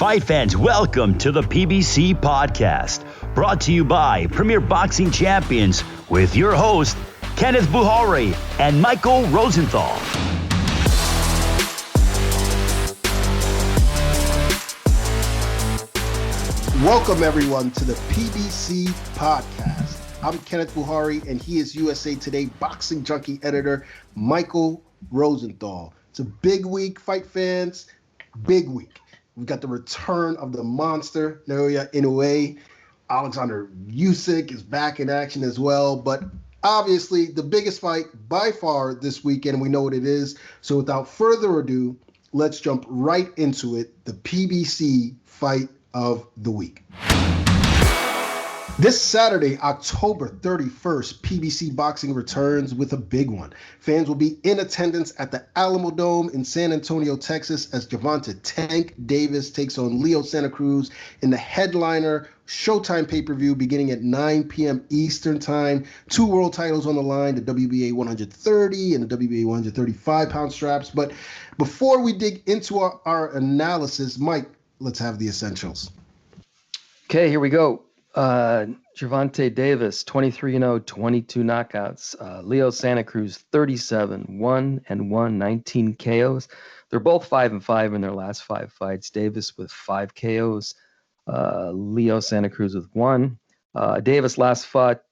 Fight fans, welcome to the PBC Podcast, brought to you by Premier Boxing Champions with your host, Kenneth Bouhairie and Michael Rosenthal. Welcome, everyone, to the PBC Podcast. I'm Kenneth Bouhairie, and he is USA Today Boxing Junkie editor, Michael Rosenthal. It's a big week, fight fans. Big week. We've got the return of the monster, Naoya Inoue. Alexander Usyk is back in action as well. But obviously, the biggest fight by far this weekend, we know what it is. So without further ado, let's jump right into it. The PBC Fight of the Week. This Saturday, October 31st, PBC Boxing returns with a big one. Fans will be in attendance at the Alamo Dome in San Antonio, Texas, as Gervonta Tank Davis takes on Leo Santa Cruz in the headliner Showtime pay-per-view beginning at 9 p.m. Eastern Time. 2 world titles on the line, the WBA 130 and the WBA 135-pound straps. But before we dig into our analysis, Mike, let's have the essentials. Okay, here we go. Gervonta Davis, 23-0, 22 knockouts. Leo Santa Cruz, 37, 1-1, 19 KOs. They're both 5-5 in their last 5 fights. Davis with 5 KOs. Leo Santa Cruz with 1. Davis last fought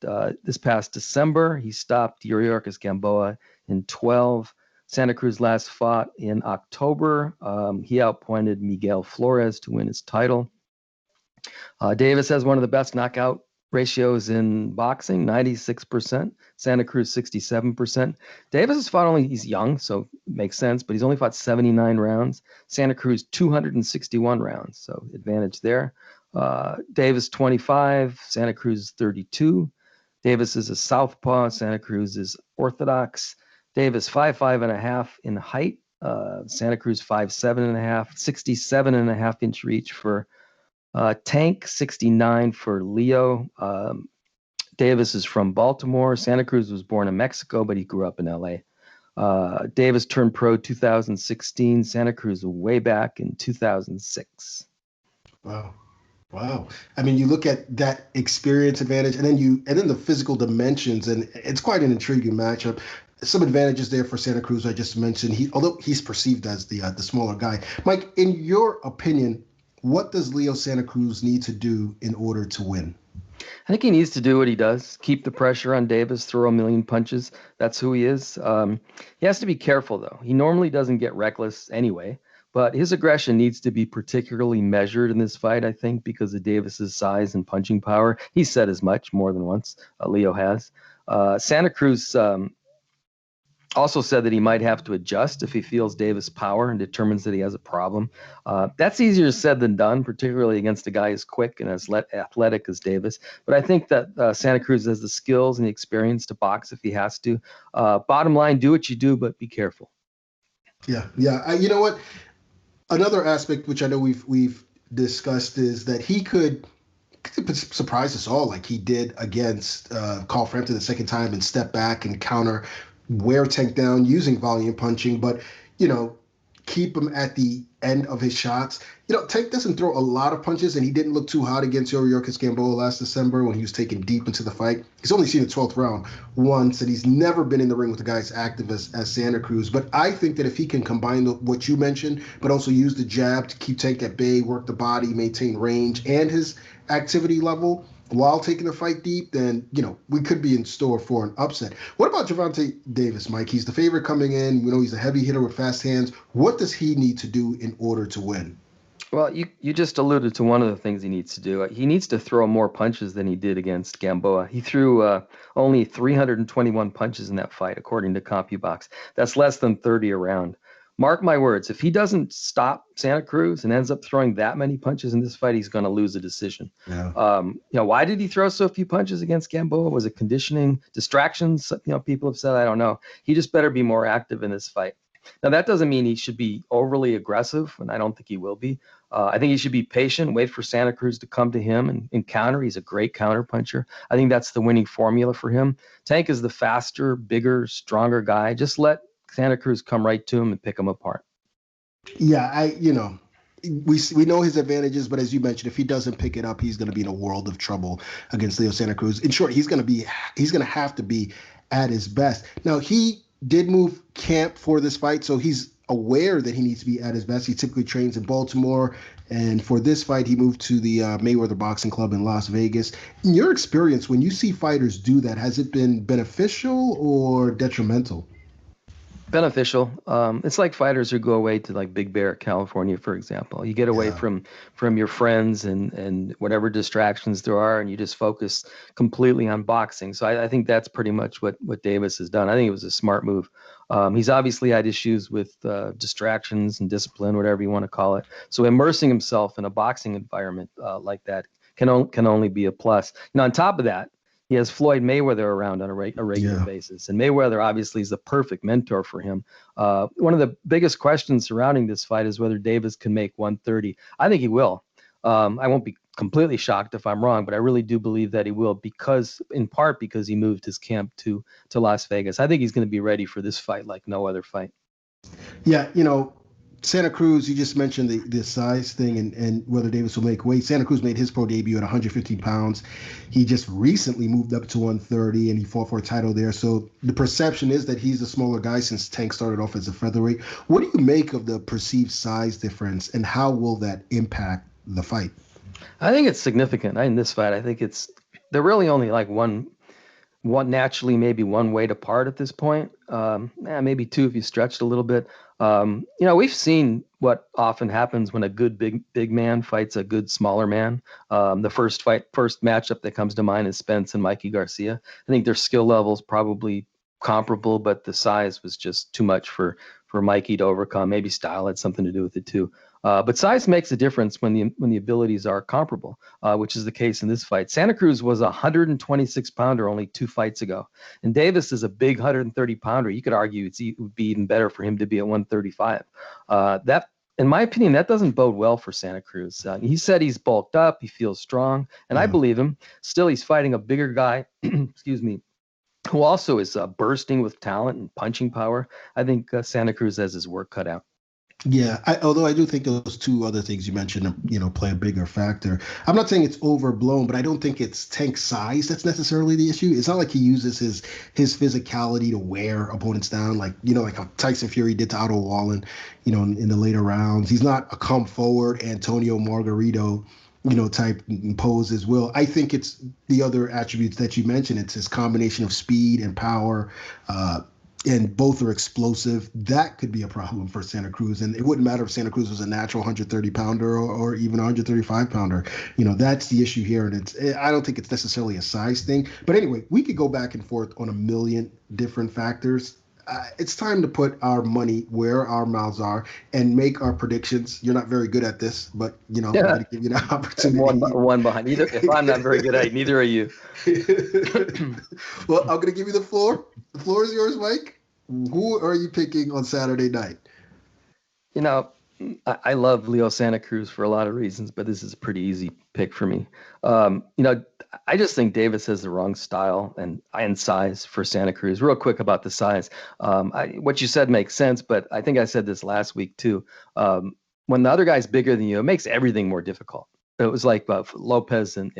this past December. He stopped Yuriorkis Gamboa in 12. Santa Cruz last fought in October. He outpointed Miguel Flores to win his title. Davis has one of the best knockout ratios in boxing, 96%. Santa Cruz, 67%. Davis has fought he's young, so it makes sense, but he's only fought 79 rounds. Santa Cruz, 261 rounds, so advantage there. Davis, 25. Santa Cruz, 32. Davis is a southpaw. Santa Cruz is orthodox. Davis, 5'5.5" in height. Santa Cruz, 5'7.5", 67.5-inch reach for Tank, 69 for Leo. Davis is from Baltimore. Santa Cruz was born in Mexico, but he grew up in LA. Davis turned pro 2016. Santa Cruz way back in 2006. Wow. I mean, you look at that experience advantage, and then the physical dimensions, and it's quite an intriguing matchup. Some advantages there for Santa Cruz, I just mentioned. Although he's perceived as the smaller guy. Mike, in your opinion, what does Leo Santa Cruz need to do in order to win? I think he needs to do what he does. Keep the pressure on Davis, throw a million punches. That's who he is. He has to be careful, though. He normally doesn't get reckless anyway, but his aggression needs to be particularly measured in this fight, I think, because of Davis's size and punching power. He's said as much more than once. Leo has. Santa Cruz also said that he might have to adjust if he feels Davis' power and determines that he has a problem. That's easier said than done, particularly against a guy as quick and as athletic as Davis. But I think that Santa Cruz has the skills and the experience to box if he has to. Bottom line, do what you do, but be careful. Yeah. You know what? Another aspect which I know we've discussed is that he could surprise us all, like he did against Carl Frampton the second time, and step back and counter, wear Tank down using volume punching, but, keep him at the end of his shots. Tank doesn't throw a lot of punches, and he didn't look too hot against Yuriorkis Gamboa last December when he was taken deep into the fight. He's only seen the 12th round once, and he's never been in the ring with a guy as active as Santa Cruz. But I think that if he can combine what you mentioned, but also use the jab to keep Tank at bay, work the body, maintain range, and his activity level while taking the fight deep, then, we could be in store for an upset. What about Gervonta Davis, Mike? He's the favorite coming in. We know he's a heavy hitter with fast hands. What does he need to do in order to win? Well, you just alluded to one of the things he needs to do. He needs to throw more punches than he did against Gamboa. He threw only 321 punches in that fight, according to CompuBox. That's less than 30 a round. Mark my words, if he doesn't stop Santa Cruz and ends up throwing that many punches in this fight, he's going to lose a decision. Yeah. Why did he throw so few punches against Gamboa? Was it conditioning, distractions? People have said, I don't know. He just better be more active in this fight. Now, that doesn't mean he should be overly aggressive, and I don't think he will be. I think he should be patient, wait for Santa Cruz to come to him and counter. He's a great counter puncher. I think that's the winning formula for him. Tank is the faster, bigger, stronger guy. Just let Santa Cruz come right to him and pick him apart. Yeah, we know his advantages, but as you mentioned, if he doesn't pick it up, he's going to be in a world of trouble against Leo Santa Cruz. In short, he's going to have to be at his best. Now, he did move camp for this fight, so he's aware that he needs to be at his best. He typically trains in Baltimore, and for this fight, he moved to the Mayweather Boxing Club in Las Vegas. In your experience, when you see fighters do that, has it been beneficial or detrimental? Beneficial. It's like fighters who go away to like Big Bear, California, for example. You get away from your friends and whatever distractions there are, and you just focus completely on boxing. So I think that's pretty much what Davis has done. I think it was a smart move. He's obviously had issues with distractions and discipline, whatever you want to call it. So immersing himself in a boxing environment like that can only be a plus. On top of that, he has Floyd Mayweather around on a regular basis. And Mayweather obviously is the perfect mentor for him. One of the biggest questions surrounding this fight is whether Davis can make 130. I think he will. I won't be completely shocked if I'm wrong, but I really do believe that he will in part because he moved his camp to Las Vegas. I think he's going to be ready for this fight like no other fight. Yeah, Santa Cruz, you just mentioned the size thing and whether Davis will make weight. Santa Cruz made his pro debut at 115 pounds. He just recently moved up to 130 and he fought for a title there. So the perception is that he's a smaller guy since Tank started off as a featherweight. What do you make of the perceived size difference and how will that impact the fight? I think it's significant in this fight. I think they're really only like one naturally maybe one weight apart at this point. Maybe two if you stretched a little bit. We've seen what often happens when a good big man fights a good smaller man. The first matchup that comes to mind is Spence and Mikey Garcia. I think their skill levels probably comparable, but the size was just too much for Mikey to overcome. Maybe style had something to do with it too. But size makes a difference when the abilities are comparable, which is the case in this fight. Santa Cruz was a 126 pounder only 2 fights ago, and Davis is a big 130 pounder. You could argue it would be even better for him to be at 135. That, in my opinion, that doesn't bode well for Santa Cruz. He said he's bulked up, he feels strong, and I believe him. Still, he's fighting a bigger guy. Excuse me. Who also is bursting with talent and punching power. I think Santa Cruz has his work cut out. Yeah, although I do think those two other things you mentioned, play a bigger factor. I'm not saying it's overblown, but I don't think it's Tank's size that's necessarily the issue. It's not like he uses his physicality to wear opponents down, like how Tyson Fury did to Otto Wallin, in the later rounds. He's not a come forward Antonio Margarito, type pose as well. I think it's the other attributes that you mentioned. It's his combination of speed and power. And both are explosive. That could be a problem for Santa Cruz. And it wouldn't matter if Santa Cruz was a natural 130-pounder or even a 135-pounder. That's the issue here. And I don't think it's necessarily a size thing. But anyway, we could go back and forth on a million different factors. It's time to put our money where our mouths are and make our predictions. You're not very good at this, but, I'm going to give you the opportunity. One behind. If I'm not very good at it, neither are you. Well, I'm going to give you the floor. The floor is yours, Mike. Who are you picking on Saturday night? I love Leo Santa Cruz for a lot of reasons, but this is a pretty easy pick for me. I just think Davis has the wrong style and size for Santa Cruz. Real quick about the size. What you said makes sense, but I think I said this last week too. When the other guy's bigger than you, it makes everything more difficult. It was like Lopez and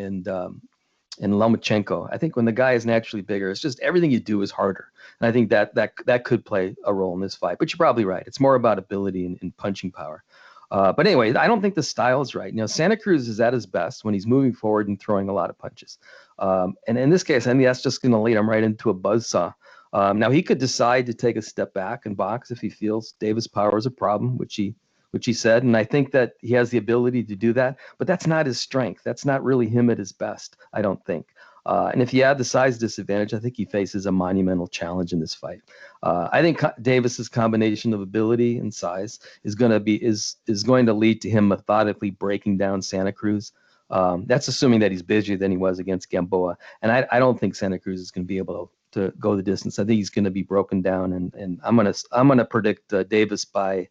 Lomachenko. I think when the guy is naturally bigger, it's just everything you do is harder. And I think that could play a role in this fight. But you're probably right. It's more about ability and punching power. But anyway, I don't think the style is right. Santa Cruz is at his best when he's moving forward and throwing a lot of punches. And in this case, I think that's just going to lead him right into a buzzsaw. Now, he could decide to take a step back and box if he feels Davis' power is a problem, which he said. And I think that he has the ability to do that. But that's not his strength. That's not really him at his best, I don't think. And if you add the size disadvantage, I think he faces a monumental challenge in this fight. I think Davis's combination of ability and size is going to lead to him methodically breaking down Santa Cruz. That's assuming that he's busier than he was against Gamboa. And I don't think Santa Cruz is going to be able to go the distance. I think he's going to be broken down. And I'm gonna predict Davis by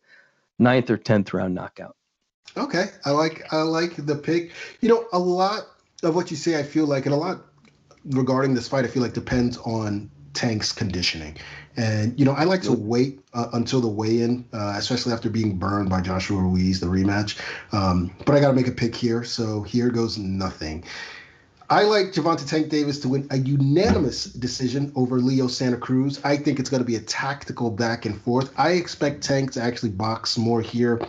9th or 10th round knockout. Okay, I like the pick. A lot of what you say, I feel like, and a lot regarding this fight, I feel like depends on Tank's conditioning. And, I like to wait until the weigh-in, especially after being burned by Joshua Ruiz, the rematch. But I got to make a pick here. So here goes nothing. I like Gervonta Tank Davis to win a unanimous decision over Leo Santa Cruz. I think it's going to be a tactical back and forth. I expect Tank to actually box more here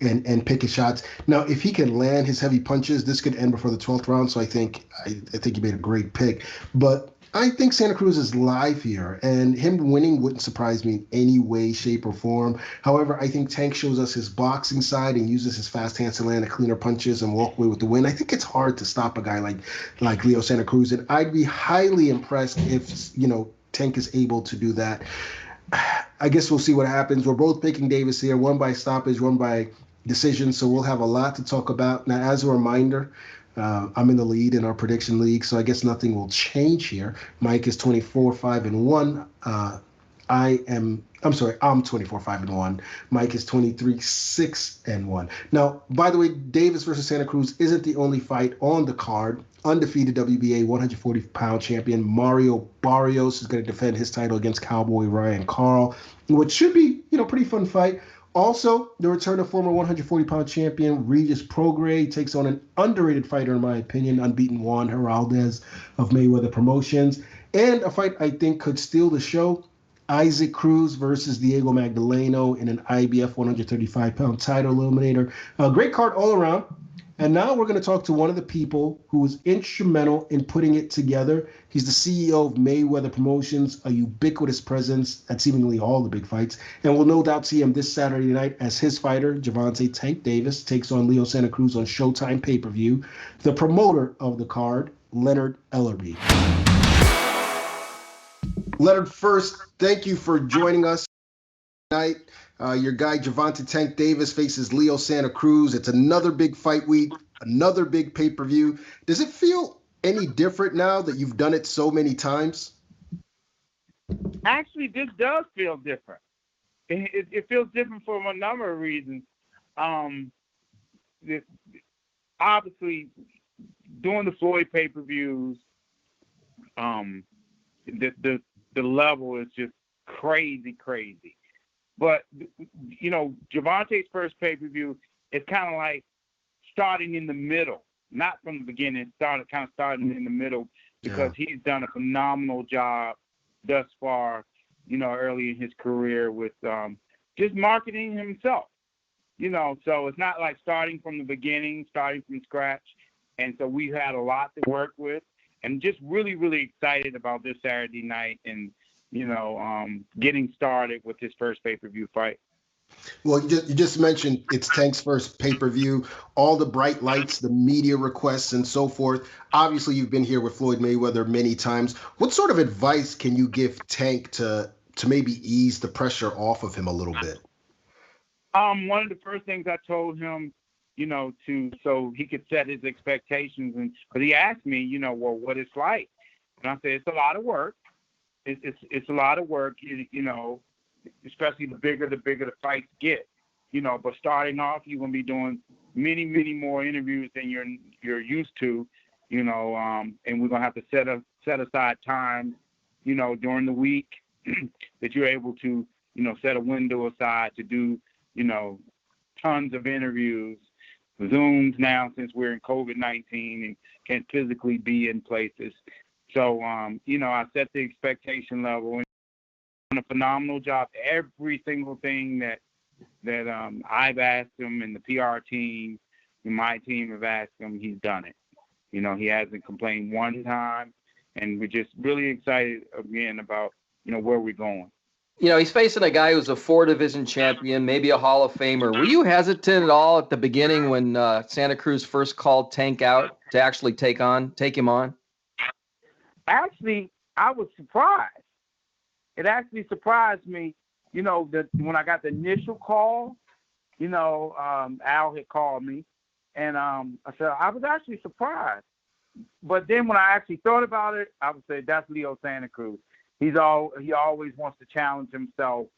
and pick his shots. Now, if he can land his heavy punches, this could end before the 12th round. So I think you made a great pick. But I think Santa Cruz is live here, and him winning wouldn't surprise me in any way, shape, or form. However, I think Tank shows us his boxing side and uses his fast hands to land the cleaner punches and walk away with the win. I think it's hard to stop a guy like Leo Santa Cruz, and I'd be highly impressed if, Tank is able to do that. I guess we'll see what happens. We're both picking Davis here, one by stoppage, one by decision, so we'll have a lot to talk about. Now, as a reminder, I'm in the lead in our prediction league, so I guess nothing will change here. Mike is 24-5-1. I'm 24-5-1. Mike is 23-6-1. Now, by the way, Davis versus Santa Cruz isn't the only fight on the card. Undefeated WBA 140-pound champion Mario Barrios is going to defend his title against Cowboy Ryan Carl, which should be, pretty fun fight. Also, the return of former 140-pound champion Regis Prograis takes on an underrated fighter, in my opinion, unbeaten Juan Heraldez of Mayweather Promotions. And a fight I think could steal the show, Isaac Cruz versus Diego Magdaleno in an IBF 135-pound title eliminator. A great card all around. And now we're going to talk to one of the people who was instrumental in putting it together. He's the CEO of Mayweather Promotions, a ubiquitous presence at seemingly all the big fights. And we'll no doubt see him this Saturday night as his fighter, Gervonta Tank Davis, takes on Leo Santa Cruz on Showtime pay-per-view. The promoter of the card, Leonard Ellerbe. Leonard, first, thank you for joining us tonight. Your guy, Gervonta Tank Davis, faces Leo Santa Cruz. It's another big fight week, another big pay-per-view. Does it feel any different now that you've done it so many times? Actually, this does feel different. It feels different for a number of reasons. Obviously, doing the Floyd pay-per-views, the level is just crazy. But, Gervonta's first pay-per-view is kind of like starting in the middle, not from the beginning, starting in the middle, because he's done a phenomenal job thus far, early in his career with just marketing himself, so it's not like starting from the beginning, starting from scratch. And so we've had a lot to work with, and just really, really excited about this Saturday night and, getting started with his first pay-per-view fight. Well, you just mentioned it's Tank's first pay-per-view, all the bright lights, the media requests, and so forth. Obviously, you've been here with Floyd Mayweather many times. What sort of advice can you give Tank to maybe ease the pressure off of him a little bit? One of the first things I told him, so he could set his expectations, and because he asked me, what it's like, and I said it's a lot of work. It's a lot of work, especially the bigger the fights get, but starting off, you're going to be doing many, many more interviews than you're used to, and we're going to have to set aside time, during the week that you're able to, set a window aside to do, tons of interviews, Zooms now since we're in COVID-19 and can't physically be in places. So, I set the expectation level and done a phenomenal job. Every single thing that I've asked him and the PR team and my team have asked him, he's done it. He hasn't complained one time, and we're just really excited again about, where we're going. He's facing a guy who's a 4-division champion, maybe a Hall of Famer. Were you hesitant at all at the beginning when Santa Cruz first called Tank out to actually take him on? Actually, I was surprised. It actually surprised me, that when I got the initial call, Al had called me, and I said I was actually surprised. But then when I actually thought about it, I would say that's Leo Santa Cruz. He always wants to challenge himself,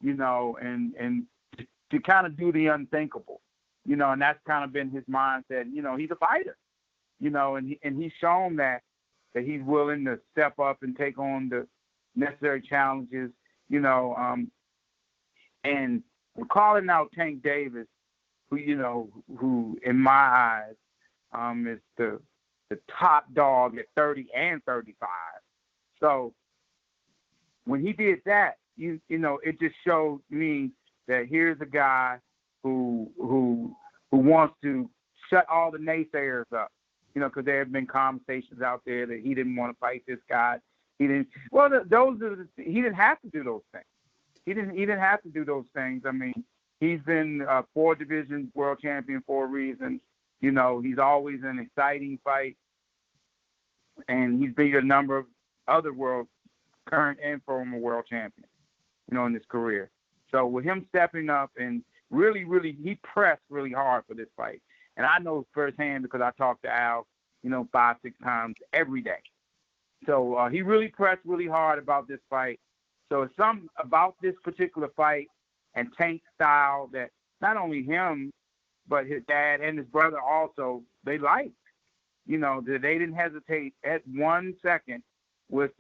and to kind of do the unthinkable, and that's kind of been his mindset. He's a fighter, and he's shown that he's willing to step up and take on necessary challenges, and we're calling out Tank Davis, who in my eyes is the top dog at 30 and 35. So when he did that, it just showed me that here's a guy who wants to shut all the naysayers up, because there have been conversations out there that he didn't want to fight this guy. He didn't. Well, he didn't have to do those things. He didn't have to do those things. I mean, he's been a 4-division world champion for a reason. He's always an exciting fight, and he's beat a number of other current and former world champions, in his career. So with him stepping up and really, he pressed really hard for this fight. And I know firsthand because I talk to Al, 5-6 times every day. So he really pressed really hard about this fight. So it's something about this particular fight and Tank's style that not only him, but his dad and his brother also, they liked. That they didn't hesitate at 1 second with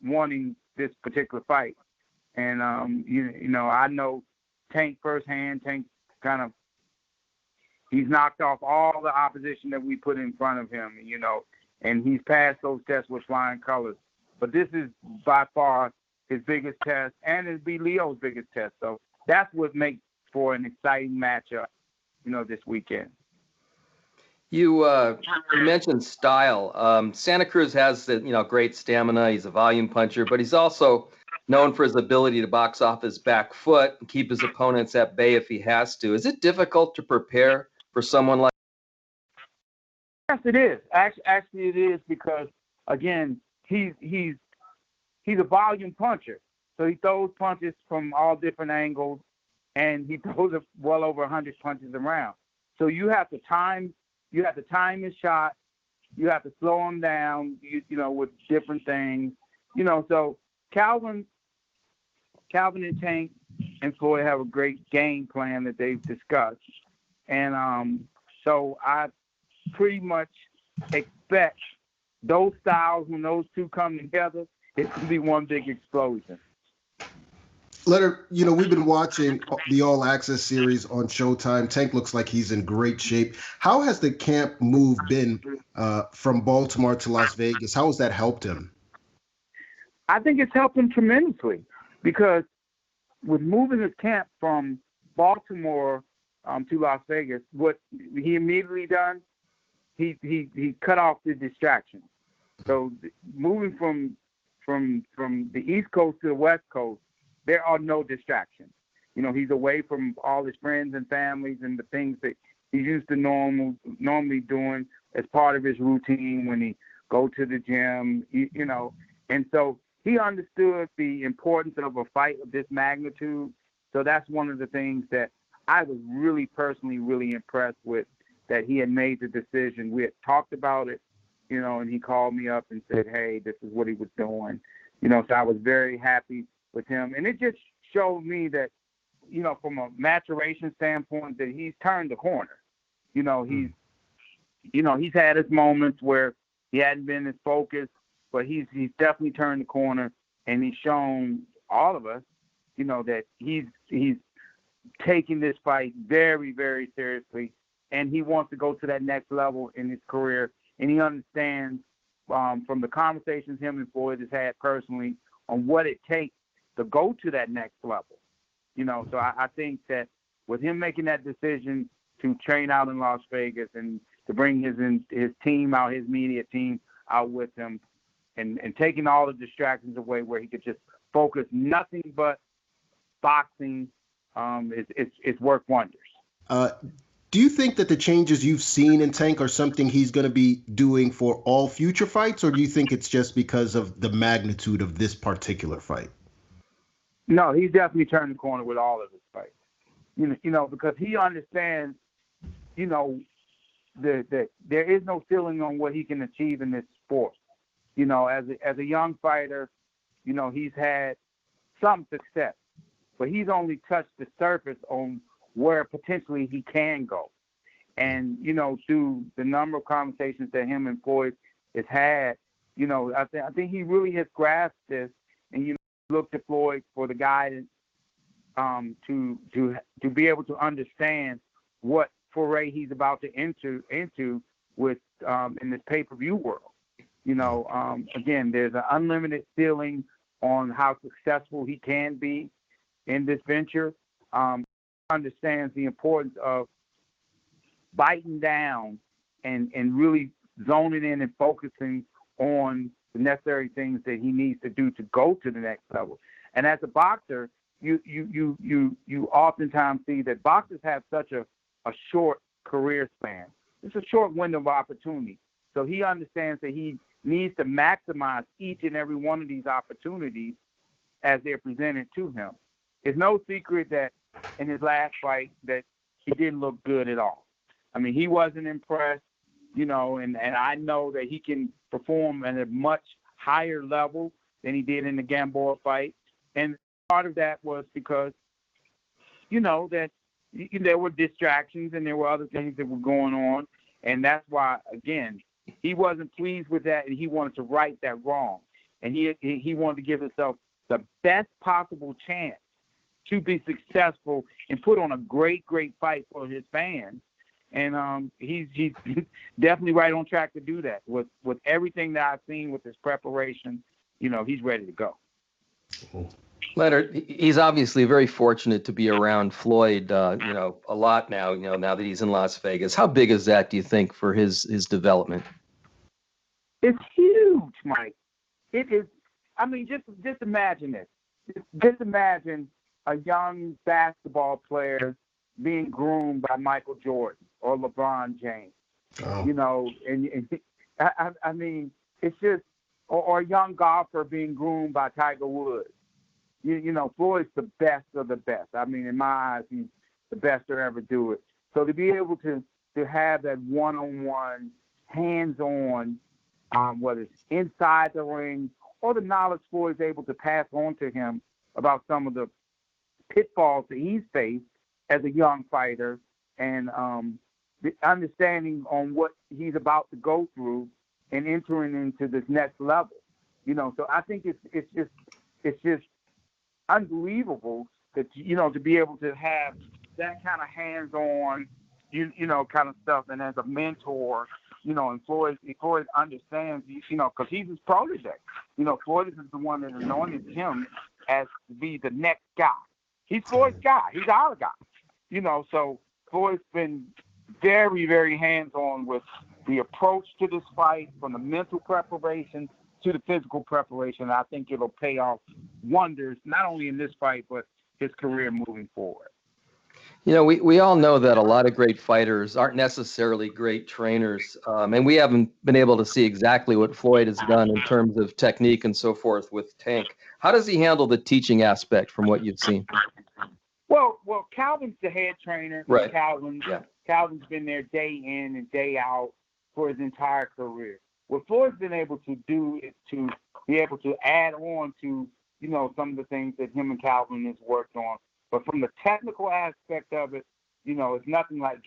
wanting this particular fight. And, I know Tank firsthand. Tank he's knocked off all the opposition that we put in front of him, and he's passed those tests with flying colors. But this is by far his biggest test, and it'll be Leo's biggest test. So that's what makes for an exciting matchup, this weekend. You mentioned style. Santa Cruz has great stamina. He's a volume puncher, but he's also known for his ability to box off his back foot and keep his opponents at bay if he has to. Is it difficult to prepare for someone like? Yes, it is. Actually, it is because again, he's a volume puncher, so he throws punches from all different angles, and he throws well over 100 punches around. So you have to time his shot. You have to slow him down, with different things. So Calvin and Tank and Floyd have a great game plan that they've discussed. And so I pretty much expect those styles, when those two come together, it can be one big explosion. Leonard, we've been watching the All Access series on Showtime. Tank looks like he's in great shape. How has the camp move been from Baltimore to Las Vegas? How has that helped him? I think it's helped him tremendously because with moving his camp from Baltimore to Las Vegas, what he immediately done, he cut off the distractions. So moving from the East Coast to the West Coast, there are no distractions. He's away from all his friends and families and the things that he's used to normally doing as part of his routine when he go to the gym, And so he understood the importance of a fight of this magnitude. So that's one of the things that I was really personally really impressed with, that he had made the decision. We had talked about it, and he called me up and said, hey, this is what he was doing. So I was very happy with him. And it just showed me that, from a maturation standpoint, that he's turned the corner. He's had his moments where he hadn't been as focused, but he's definitely turned the corner, and he's shown all of us, that he's taking this fight very, very seriously, and he wants to go to that next level in his career. And he understands from the conversations him and Floyd has had personally on what it takes to go to that next level. So I think that with him making that decision to train out in Las Vegas and to bring his team out, his media team out with him, and taking all the distractions away where he could just focus nothing but boxing, it's worked wonders. Do you think that the changes you've seen in Tank are something he's going to be doing for all future fights, or do you think it's just because of the magnitude of this particular fight? No, he's definitely turned the corner with all of his fights. Because he understands, that there is no ceiling on what he can achieve in this sport. As a young fighter, he's had some success, but he's only touched the surface on where potentially he can go. And, through the number of conversations that him and Floyd has had, I think he really has grasped this, and you look to Floyd for the guidance to be able to understand what foray he's about to enter into with in this pay-per-view world. Again, there's an unlimited ceiling on how successful he can be in this venture. Understands the importance of biting down and really zoning in and focusing on the necessary things that he needs to do to go to the next level. And as a boxer, you oftentimes see that boxers have such a short career span. It's a short window of opportunity. So he understands that he needs to maximize each and every one of these opportunities as they're presented to him. It's no secret that in his last fight that he didn't look good at all. I mean, he wasn't impressed, and I know that he can perform at a much higher level than he did in the Gamboa fight. And part of that was because, that there were distractions and there were other things that were going on. And that's why, again, he wasn't pleased with that, and he wanted to right that wrong. And he wanted to give himself the best possible chance to be successful and put on a great fight for his fans. And he's definitely right on track to do that. With everything that I've seen with his preparation, he's ready to go. Leonard, he's obviously very fortunate to be around Floyd, a lot now, now that he's in Las Vegas. How big is that, do you think, for his development? It's huge, Mike. It is. I mean, just imagine this. Just imagine a young basketball player being groomed by Michael Jordan or LeBron James. Oh. I mean, it's just, or a young golfer being groomed by Tiger Woods. Floyd's the best of the best. I mean, in my eyes, he's the best to ever do it. So to be able to have that one-on-one, hands-on, whether it's inside the ring or the knowledge Floyd's able to pass on to him about some of the pitfalls that he's faced as a young fighter, and the understanding on what he's about to go through and entering into this next level. So I think it's just unbelievable that to be able to have that kind of hands-on, kind of stuff, and as a mentor, and Floyd understands, because he's his protege. Floyd is the one that anointed him as to be the next guy. He's Floyd's guy. He's our guy. So Floyd's been very, very hands-on with the approach to this fight, from the mental preparation to the physical preparation. I think it'll pay off wonders, not only in this fight, but his career moving forward. We all know that a lot of great fighters aren't necessarily great trainers, and we haven't been able to see exactly what Floyd has done in terms of technique and so forth with Tank. How does he handle the teaching aspect from what you've seen? Well, Calvin's the head trainer. Right. Calvin's been there day in and day out for his entire career. What Floyd's been able to do is to be able to add on to, some of the things that him and Calvin has worked on. But from the technical aspect of it, it's nothing like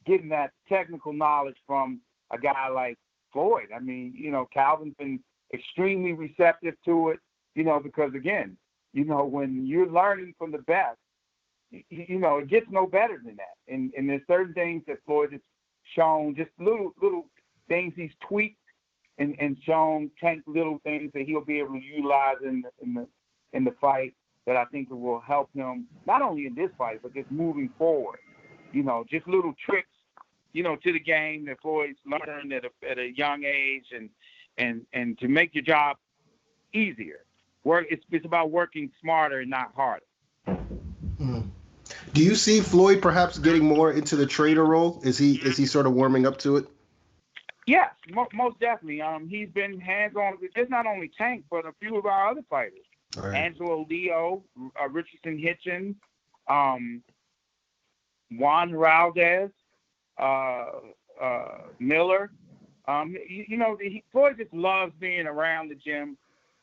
getting that technical knowledge from a guy like Floyd. I mean, Calvin's been extremely receptive to it, because, again, when you're learning from the best, it gets no better than that. And there's certain things that Floyd has shown, just little things he's tweaked and shown Tank little things that he'll be able to utilize in the fight, that I think will help him not only in this fight, but just moving forward. Just little tricks, to the game that Floyd's learned at a young age, and to make your job easier. It's about working smarter and not harder. Do you see Floyd perhaps getting more into the trainer role? Is he sort of warming up to it? Yes, most definitely. He's been hands-on with just not only Tank, but a few of our other fighters. Right. Angelo Leo, Richardson Hitchens, Juan Heraldez, Miller. Floyd just loves being around the gym,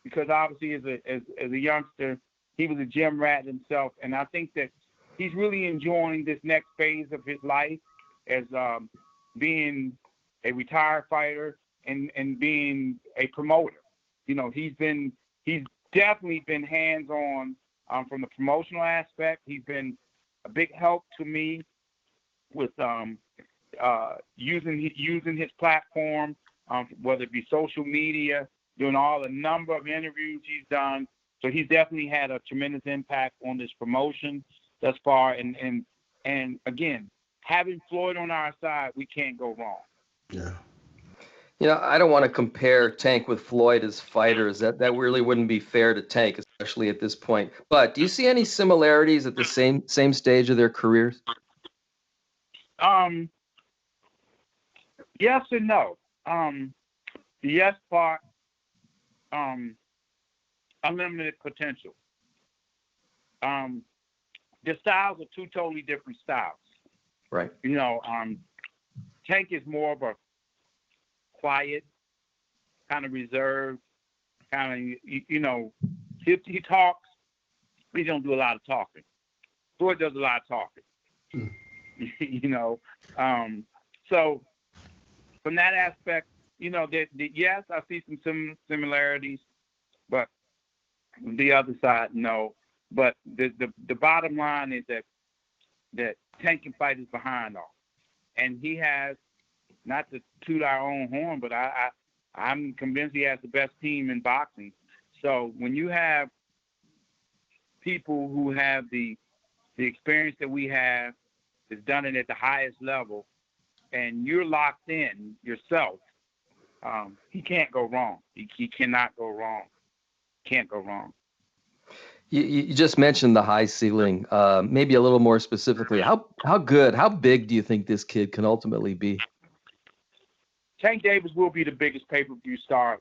because obviously as a youngster, he was a gym rat himself. And I think that he's really enjoying this next phase of his life as being a retired fighter and being a promoter. He's definitely been hands-on from the promotional aspect. He's been a big help to me with using his platform, whether it be social media, doing all the number of interviews he's done. So he's definitely had a tremendous impact on this promotion thus far. And again, having Floyd on our side, we can't go wrong. Yeah. I don't want to compare Tank with Floyd as fighters. That really wouldn't be fair to Tank, especially at this point. But do you see any similarities at the same stage of their careers? Yes and no. The yes part, unlimited potential. The styles are two totally different styles. Right. Tank is more of a quiet, kind of reserved, kind of, he talks, he don't do a lot of talking. Floyd does a lot of talking. So from that aspect, yes, I see some similarities, but the other side, no. But the bottom line is that Tank can fight his behind off, and he has, not to toot our own horn, but I'm convinced he has the best team in boxing. So when you have people who have the experience that we have, that's done it at the highest level, and you're locked in yourself, he can't go wrong. He cannot go wrong. Can't go wrong. You just mentioned the high ceiling. Maybe a little more specifically, how big do you think this kid can ultimately be? Tank Davis will be the biggest pay-per-view star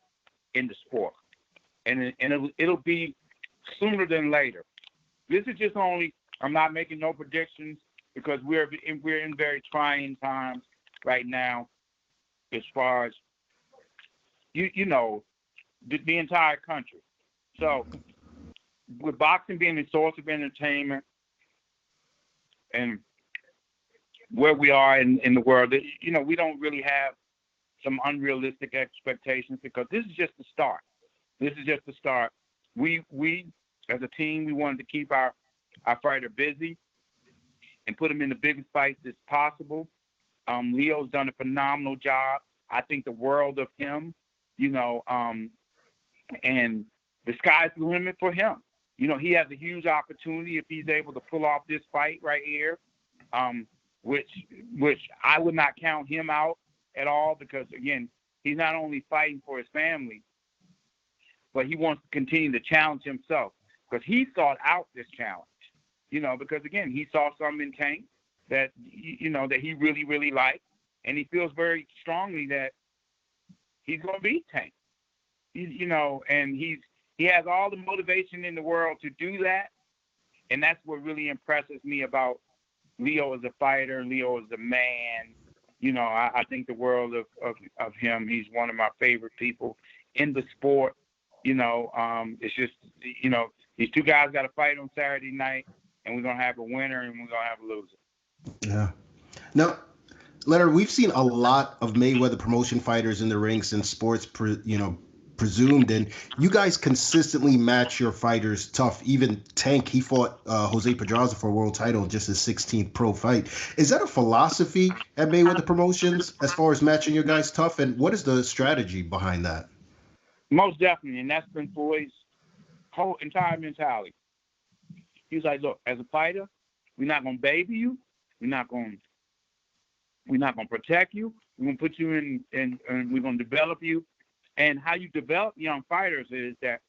in the sport, and it'll be sooner than later. This is just only. I'm not making no predictions because we're in very trying times right now, as far as the entire country. So, with boxing being a source of entertainment and where we are in the world, we don't really have some unrealistic expectations because this is just the start. This is just the start. We as a team, we wanted to keep our fighter busy and put him in the biggest fights as possible. Leo's done a phenomenal job. I think the world of him, and the sky's the limit for him. He has a huge opportunity if he's able to pull off this fight right here, which I would not count him out at all because, again, he's not only fighting for his family, but he wants to continue to challenge himself because he sought out this challenge, because, again, he saw something in Tank that, that he really, really liked, and he feels very strongly that he's going to beat Tank, and he has all the motivation in the world to do that, and that's what really impresses me about Leo as a fighter, Leo as a man. I think the world of him. He's one of my favorite people in the sport. It's just, these two guys got to fight on Saturday night, and we're going to have a winner and we're going to have a loser. Yeah. Now, Leonard, we've seen a lot of Mayweather promotion fighters in the ring since sports, presumed, and you guys consistently match your fighters tough. Even Tank, he fought Jose Pedraza for a world title, just his 16th pro fight. Is that a philosophy at Mayweather Promotions as far as matching your guys tough, and what is the strategy behind that? Most definitely, and that's been Floyd's whole entire mentality. He's like, look, as a fighter, we're not going to baby you. We're not going to protect you. We're going to put you in, and we're going to develop you. And how you develop young fighters is that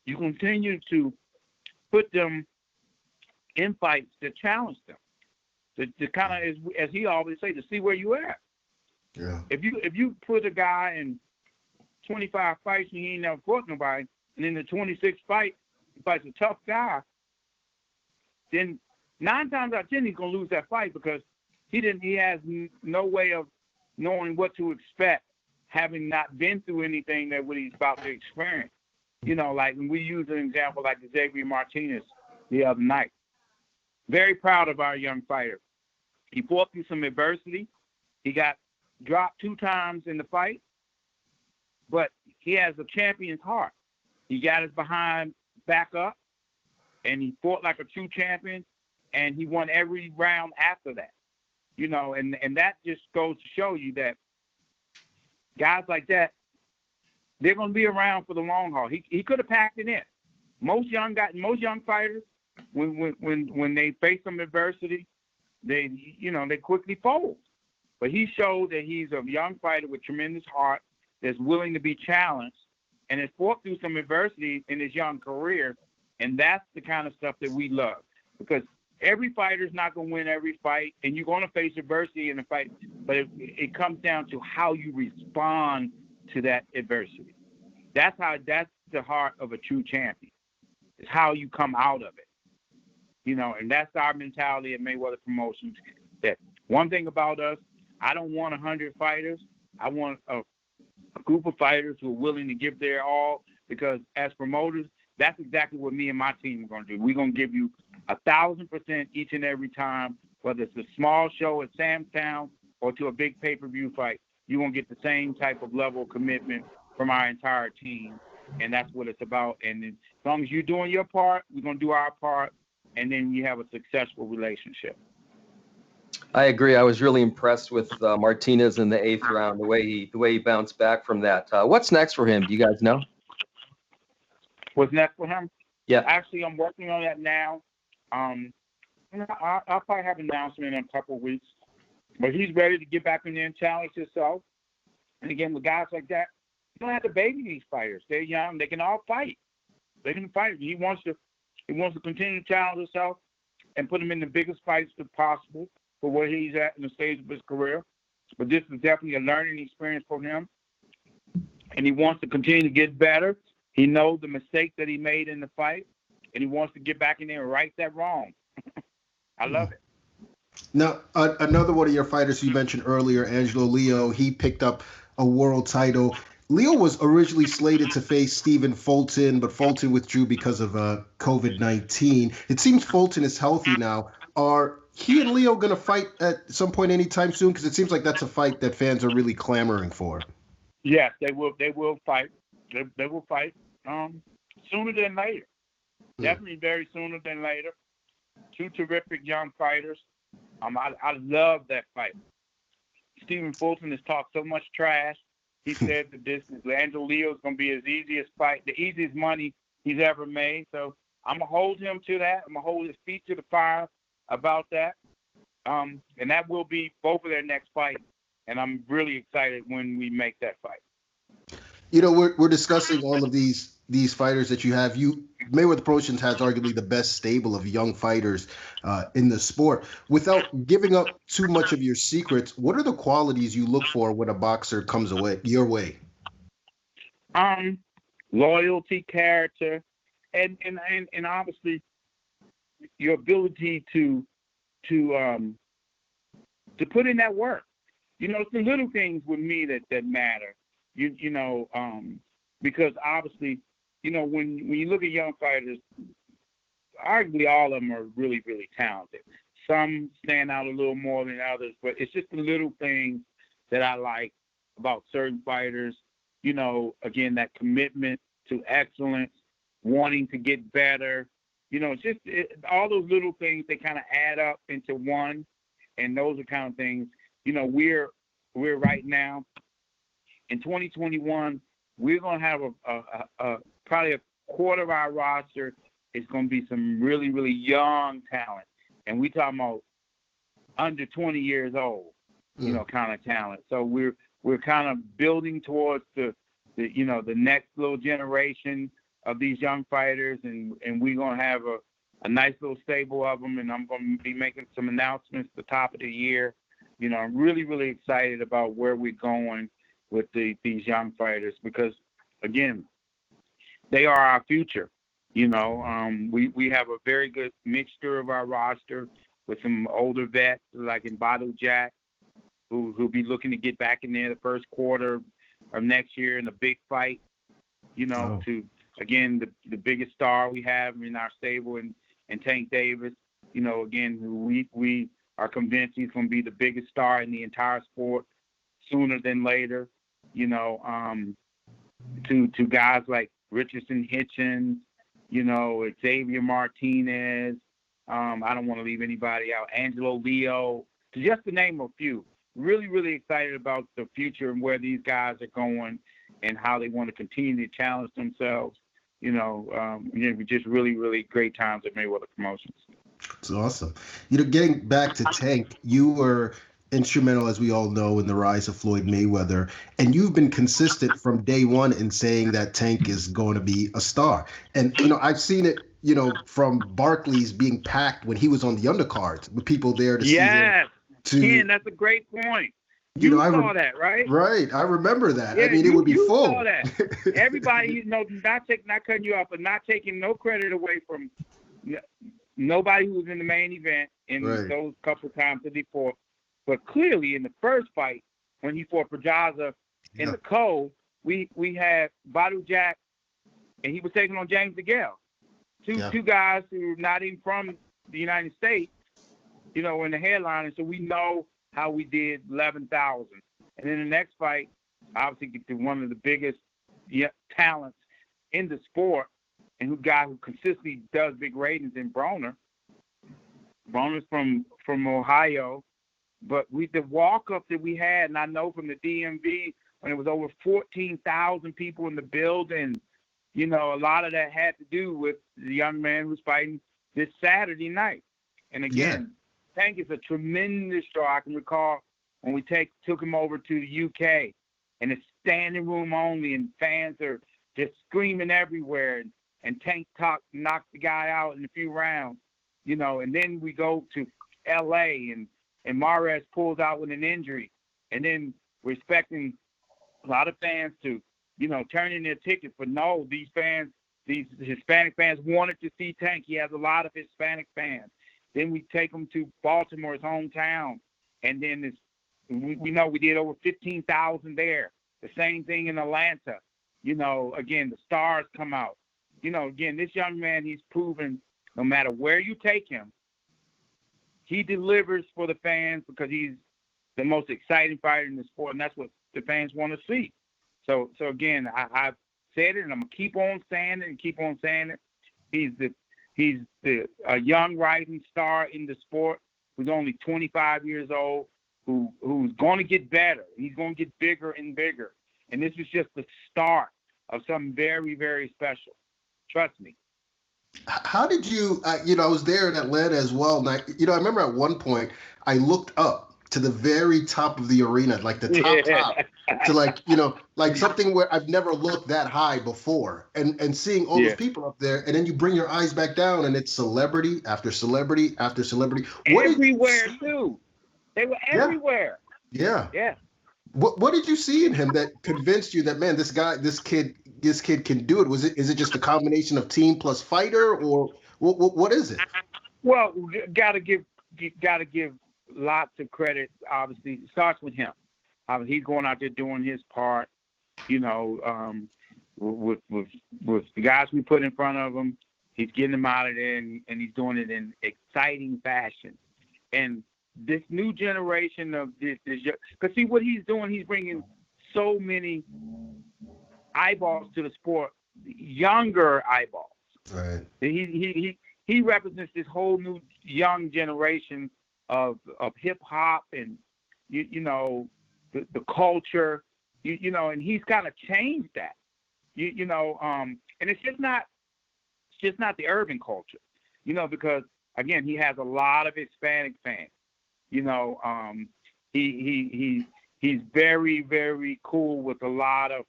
you continue to put them in fights that challenge them, to kind of, as he always say, to see where you at. Yeah. If you put a guy in 25 fights and he ain't never fought nobody, and in the 26th fight he fights a tough guy, then 9 times out of 10 he's gonna lose that fight because he has no way of knowing what to expect, having not been through anything that what he's about to experience. Like when we use an example like Xavier Martinez the other night. Very proud of our young fighter. He fought through some adversity. He got dropped 2 times in the fight, but he has a champion's heart. He got his behind back up, and he fought like a true champion, and he won every round after that. You know, and that just goes to show you that guys like that, they're going to be around for the long haul. He could have packed it in. Most young fighters, when they face some adversity, they quickly fold. But he showed that he's a young fighter with tremendous heart that's willing to be challenged and has fought through some adversity in his young career. And that's the kind of stuff that we love, because every fighter's not going to win every fight, and you're going to face adversity in a fight, but it comes down to how you respond to that adversity. That's the heart of a true champion. It's how you come out of it. You know, and that's our mentality at Mayweather Promotions. That one thing about us, I don't want 100 fighters. I want a group of fighters who are willing to give their all, because as promoters, that's exactly what me and my team are going to do. We're going to give you 1,000% each and every time, whether it's a small show at Sam's Town or to a big pay-per-view fight. You're going to get the same type of level of commitment from our entire team, and that's what it's about. And as long as you're doing your part, we're going to do our part, and then you have a successful relationship. I agree. I was really impressed with Martinez in the 8th round, the way he bounced back from that. What's next for him? Do you guys know? What's next for him? Yeah. Actually, I'm working on that now. I'll probably have an announcement in a couple of weeks. But he's ready to get back in there and challenge himself. And again, with guys like that, you don't have to baby these fighters. They're young. They can all fight. They can fight. He wants to continue to challenge himself and put him in the biggest fights possible for where he's at in the stage of his career. But this is definitely a learning experience for him. And he wants to continue to get better. He knows the mistake that he made in the fight, and he wants to get back in there and right that wrong. I love it. Now, another one of your fighters you mentioned earlier, Angelo Leo, he picked up a world title. Leo was originally slated to face Stephen Fulton, but Fulton withdrew because of COVID-19. It seems Fulton is healthy now. Are he and Leo going to fight at some point anytime soon? Because it seems like that's a fight that fans are really clamoring for. Yes, they will fight. They will fight sooner than later. Definitely very sooner than later. Two terrific young fighters. I love that fight. Stephen Fulton has talked so much trash. He said that this is Angelo Leo's going to be his easiest fight, the easiest money he's ever made. So I'm going to hold him to that. I'm going to hold his feet to the fire about that. And that will be both of their next fight. And I'm really excited when we make that fight. You know, we're discussing all of these fighters that you have. Mayweather Promotions has arguably the best stable of young fighters in the sport. Without giving up too much of your secrets, what are the qualities you look for when a boxer comes your way? Loyalty, character, and obviously your ability to put in that work. You know, it's the little things with me that matter. Because obviously, you know, when you look at young fighters, arguably all of them are really, really talented. Some stand out a little more than others, but it's just the little things that I like about certain fighters. You know, again, that commitment to excellence, wanting to get better. You know, all those little things, they kind of add up into one, and those are kind of things. You know, we're right now in 2021. We're gonna have a probably a quarter of our roster is gonna be some really, really young talent, and we talking about under 20 years old, you know, kind of talent. So we're kind of building towards the next little generation of these young fighters, and we're gonna have a nice little stable of them, and I'm gonna be making some announcements at the top of the year. You know, I'm really, really excited about where we're going with these young fighters, because again, they are our future. You know, we have a very good mixture of our roster with some older vets like in Bottle Jack, who'll be looking to get back in there the first quarter of next year in a big fight. You know, to again the biggest star we have in our stable, and Tank Davis. You know, again, we are convinced he's going to be the biggest star in the entire sport sooner than later. You know, to guys like Richardson Hitchens, Xavier Martinez. I don't want to leave anybody out. Angelo Leo, just to name a few. Really, really excited about the future and where these guys are going and how they want to continue to challenge themselves. Just really, really great times at Mayweather Promotions. It's awesome. Getting back to Tank, you were instrumental, as we all know, in the rise of Floyd Mayweather, and you've been consistent from day one in saying that Tank is going to be a star. And I've seen it, from Barclays being packed when he was on the undercards with people there to see him. Ken, that's a great point. You saw that, right? Right. I remember that. Yeah, I mean, it would be full. You saw that. Everybody, not cutting you off, but not taking no credit away from nobody who was in the main event in those couple of times that he fought. But clearly, in the first fight, when he fought Pedraza in the cold, we had Badu Jack, and he was taking on James DeGale. Two guys who are not even from the United States, in the headline. And so we know how we did 11,000. And then the next fight, obviously, one of the biggest talents in the sport, and who consistently does big ratings in Broner. Broner's from Ohio. But the walk-up that we had, and I know from the DMV, when it was over 14,000 people in the building, a lot of that had to do with the young man who's fighting this Saturday night. And again, Tank is a tremendous draw. I can recall when we took him over to the UK, and it's standing room only, and fans are just screaming everywhere, and Tank knocked the guy out in a few rounds, and then we go to LA, and Mares pulls out with an injury, and then we're expecting a lot of fans to, turn in their tickets. But no, these Hispanic fans wanted to see Tank. He has a lot of Hispanic fans. Then we take him to Baltimore, his hometown, and then we know we did over 15,000 there. The same thing in Atlanta. Again, the stars come out. Again, this young man, he's proven no matter where you take him, he delivers for the fans because he's the most exciting fighter in the sport, and that's what the fans want to see. So again, I've said it, and I'm gonna keep on saying it. He's a young rising star in the sport who's only 25 years old, who's going to get better. He's going to get bigger and bigger, and this is just the start of something very, very special. Trust me. How did you, I was there in Atlanta as well. And I remember at one point I looked up to the very top of the arena, like the top, to something where I've never looked that high before, and seeing all those people up there, and then you bring your eyes back down and it's celebrity after celebrity after celebrity. Everywhere too. They were everywhere. Yeah. Yeah. What did you see in him that convinced you that, man, this kid can do it? Is it just a combination of team plus fighter, or what is it? Well, gotta give lots of credit. Obviously, it starts with him. He's going out there doing his part. With the guys we put in front of him, he's getting them out of there, and he's doing it in exciting fashion. And this new generation of this, because see what he's doing, he's bringing so many eyeballs to the sport, younger eyeballs. Right. He represents this whole new young generation of hip hop and the culture, and he's kind of changed that, and it's just not the urban culture, because again he has a lot of Hispanic fans. He's very, very cool with a lot of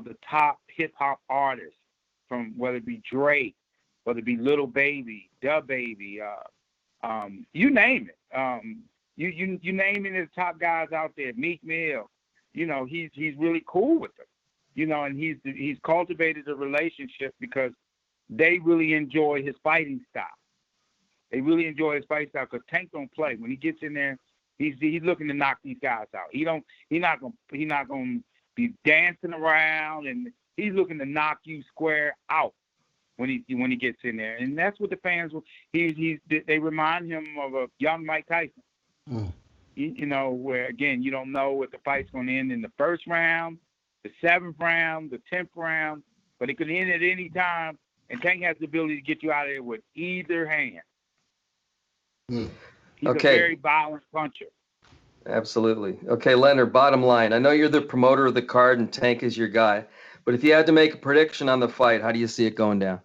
the top hip hop artists, from whether it be Drake, whether it be Lil Baby, Da Baby, you name it. You name it, the top guys out there, Meek Mill. He's really cool with them. And he's cultivated a relationship because they really enjoy his fighting style. They really enjoy his fight style because Tank don't play. When he gets in there, he's looking to knock these guys out. He's not gonna be dancing around, and he's looking to knock you square out when he gets in there. And that's what the fans will. They remind him of a young Mike Tyson. Where again you don't know if the fight's going to end in the first round, the 7th round, the 10th round. but it could end at any time, and Tank has the ability to get you out of there with either hand. He's a very violent puncher. Absolutely. Okay, Leonard, bottom line. I know you're the promoter of the card and Tank is your guy, but if you had to make a prediction on the fight, how do you see it going down?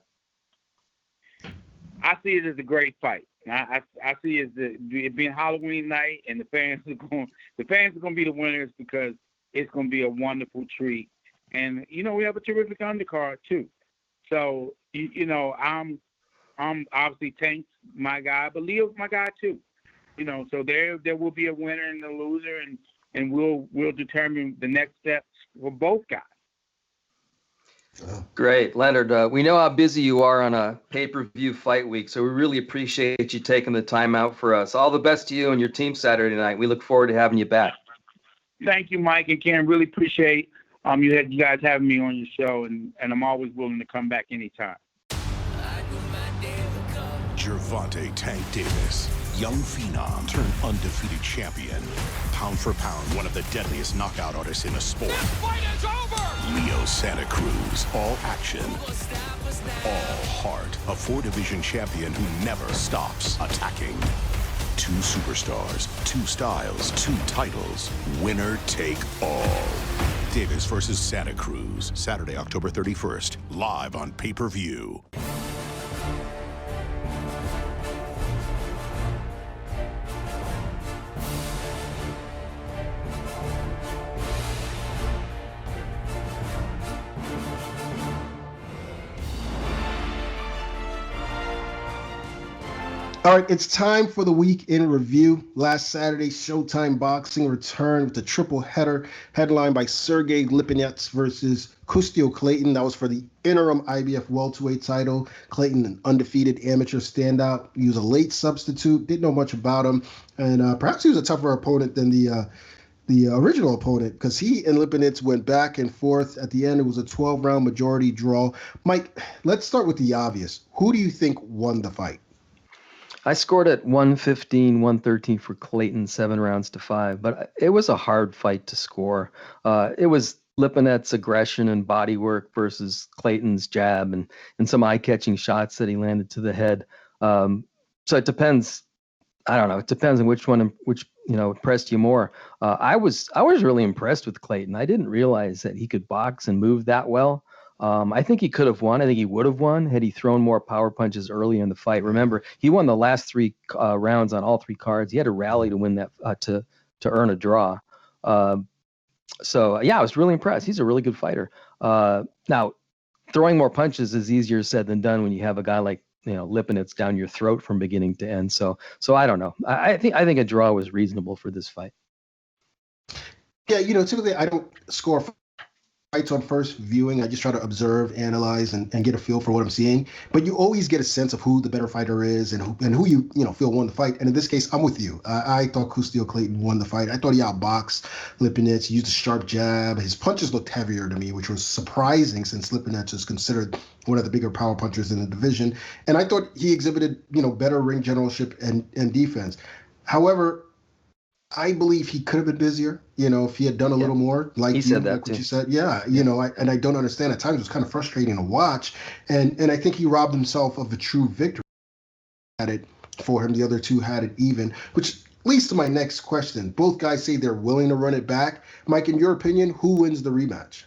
I see it as a great fight. I see it being Halloween night, and the fans are going to be the winners because it's going to be a wonderful treat. And we have a terrific undercard too. So I'm obviously Tank's my guy, but Leo's my guy too. So there will be a winner and a loser, and we'll determine the next steps for both guys. Great, Leonard. We know how busy you are on a pay-per-view fight week, so we really appreciate you taking the time out for us. All the best to you and your team Saturday night. We look forward to having you back. Thank you, Mike and Ken. Really appreciate you guys having me on your show, and I'm always willing to come back anytime. Gervonta Tank Davis, young phenom turned undefeated champion. Pound for pound, one of the deadliest knockout artists in the sport. This fight is over! Leo Santa Cruz, all action, all heart. A 4-division champion who never stops attacking. 2 superstars, 2 styles, 2 titles. Winner take all. Davis versus Santa Cruz, Saturday, October 31st, live on pay-per-view. All right, it's time for the week in review. Last Saturday, Showtime Boxing returned with a triple header headlined by Sergey Lipinets versus Custio Clayton. That was for the interim IBF welterweight title. Clayton, an undefeated amateur standout. He was a late substitute, didn't know much about him, and perhaps he was a tougher opponent than the original opponent, because he and Lipinets went back and forth. At the end, it was a 12-round majority draw. Mike, let's start with the obvious. Who do you think won the fight? I scored at 115, 113 for Clayton, 7 rounds to 5, but it was a hard fight to score. It was Lipinets' aggression and body work versus Clayton's jab and some eye-catching shots that he landed to the head. So it depends. I don't know. It depends on which impressed you more. I was really impressed with Clayton. I didn't realize that he could box and move that well. I think he could have won. I think he would have won had he thrown more power punches early in the fight. Remember, he won the last 3 rounds on all 3 cards. He had to rally to win that to earn a draw. So I was really impressed. He's a really good fighter. Now, throwing more punches is easier said than done when you have a guy like Lipinets down your throat from beginning to end. So I don't know. I think a draw was reasonable for this fight. Yeah, typically I don't score fights on first viewing. I just try to observe, analyze, and get a feel for what I'm seeing. But you always get a sense of who the better fighter is and who you feel won the fight. And in this case, I'm with you. I thought Custio Clayton won the fight. I thought he outboxed Lipinets. He used a sharp jab. His punches looked heavier to me, which was surprising since Lipinets is considered one of the bigger power punchers in the division. And I thought he exhibited better ring generalship and defense. However, I believe he could have been busier, if he had done a little more, like he said that like what you said. Yeah, I don't understand. At times it was kind of frustrating to watch. And I think he robbed himself of a true victory. Had it for him. The other two had it even, which leads to my next question. Both guys say they're willing to run it back. Mike, in your opinion, who wins the rematch?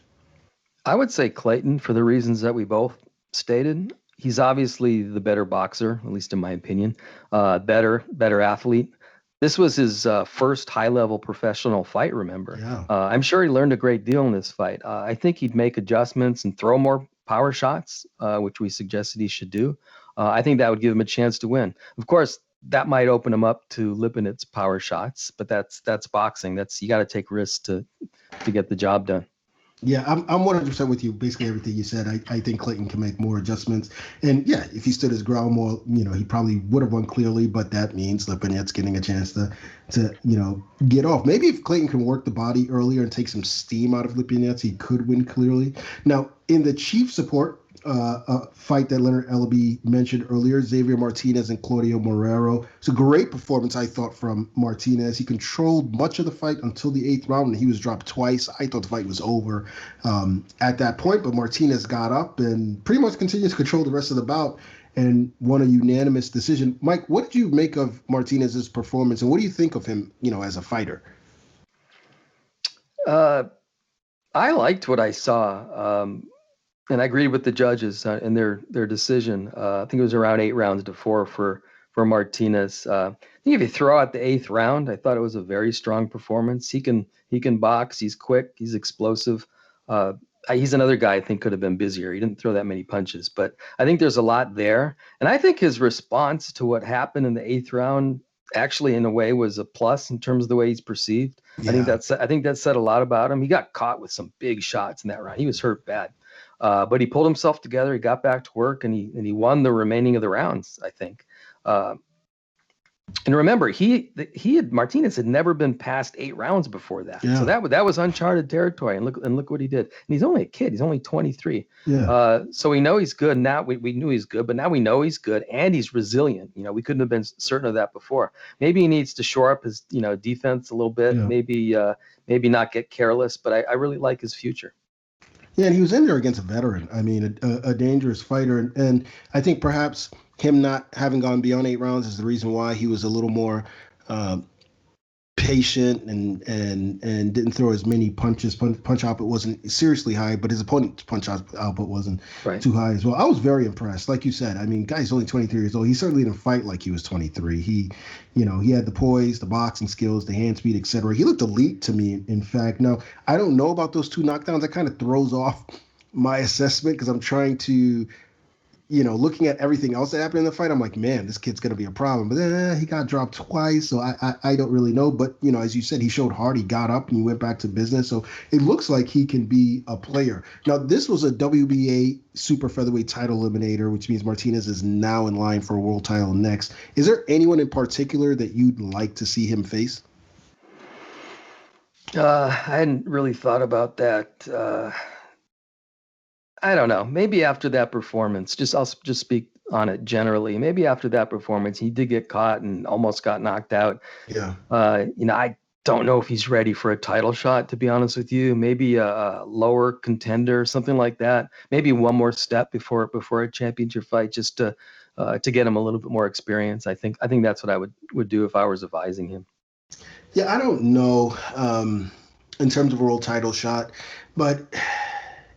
I would say Clayton for the reasons that we both stated. He's obviously the better boxer, at least in my opinion, better athlete. This was his first high-level professional fight, remember? Yeah. I'm sure he learned a great deal in this fight. I think he'd make adjustments and throw more power shots, which we suggested he should do. I think that would give him a chance to win. Of course, that might open him up to Lipinets' power shots, but that's boxing. You got to take risks to get the job done. Yeah, I'm 100% with you. Basically everything you said. I think Clayton can make more adjustments. And yeah, if he stood his ground more, he probably would have won clearly, but that means Lipinets getting a chance to get off. Maybe if Clayton can work the body earlier and take some steam out of Lipinets, he could win clearly. Now, in the chief support, a fight that Leonard Ellerbe mentioned earlier, Xavier Martinez and Claudio Morero. It's a great performance, I thought, from Martinez. He controlled much of the fight until the 8th round, and he was dropped twice. I thought the fight was over at that point, but Martinez got up and pretty much continued to control the rest of the bout and won a unanimous decision. Mike, what did you make of Martinez's performance, and what do you think of him, as a fighter? I liked what I saw. And I agreed with the judges in their decision. I think it was around 8 rounds to 4 for Martinez. I think if you throw out the 8th round, I thought it was a very strong performance. He can box. He's quick. He's explosive. He's another guy I think could have been busier. He didn't throw that many punches, but I think there's a lot there. And I think his response to what happened in the 8th round actually, in a way, was a plus in terms of the way he's perceived. Yeah. I think that said a lot about him. He got caught with some big shots in that round. He was hurt bad. But he pulled himself together. He got back to work, and he won the remaining of the rounds, I think. And remember, Martinez had never been past 8 rounds before that. Yeah. So that was uncharted territory. And look what he did. And he's only a kid. He's only 23. Yeah. So we know he's good now. We knew he's good, but now we know he's good and he's resilient. We couldn't have been certain of that before. Maybe he needs to shore up his defense a little bit. Yeah. Maybe not get careless. But I really like his future. Yeah, and he was in there against a veteran. I mean, a dangerous fighter. And I think perhaps him not having gone beyond 8 rounds is the reason why he was a little more patient and didn't throw as many punches. Punch output wasn't seriously high, but his opponent's punch output wasn't too high as well. I was very impressed. Like you said, I mean, guy's only 23 years old. He certainly didn't fight like he was 23. He had the poise, the boxing skills, the hand speed, etc. He looked elite to me, in fact. Now, I don't know about those 2 knockdowns. That kind of throws off my assessment because I'm trying to, looking at everything else that happened in the fight, I'm like, man, this kid's going to be a problem. But then he got dropped twice, so I don't really know. But, as you said, he showed heart. He got up and he went back to business. So it looks like he can be a player. Now, this was a WBA super featherweight title eliminator, which means Martinez is now in line for a world title next. Is there anyone in particular that you'd like to see him face? I hadn't really thought about that. I don't know. Maybe after that performance, I'll just speak on it generally. Maybe after that performance, he did get caught and almost got knocked out. Yeah. I don't know if he's ready for a title shot, to be honest with you. Maybe a lower contender, something like that. Maybe one more step before a championship fight, just to get him a little bit more experience. I think that's what I would do if I was advising him. Yeah, I don't know in terms of a world title shot, but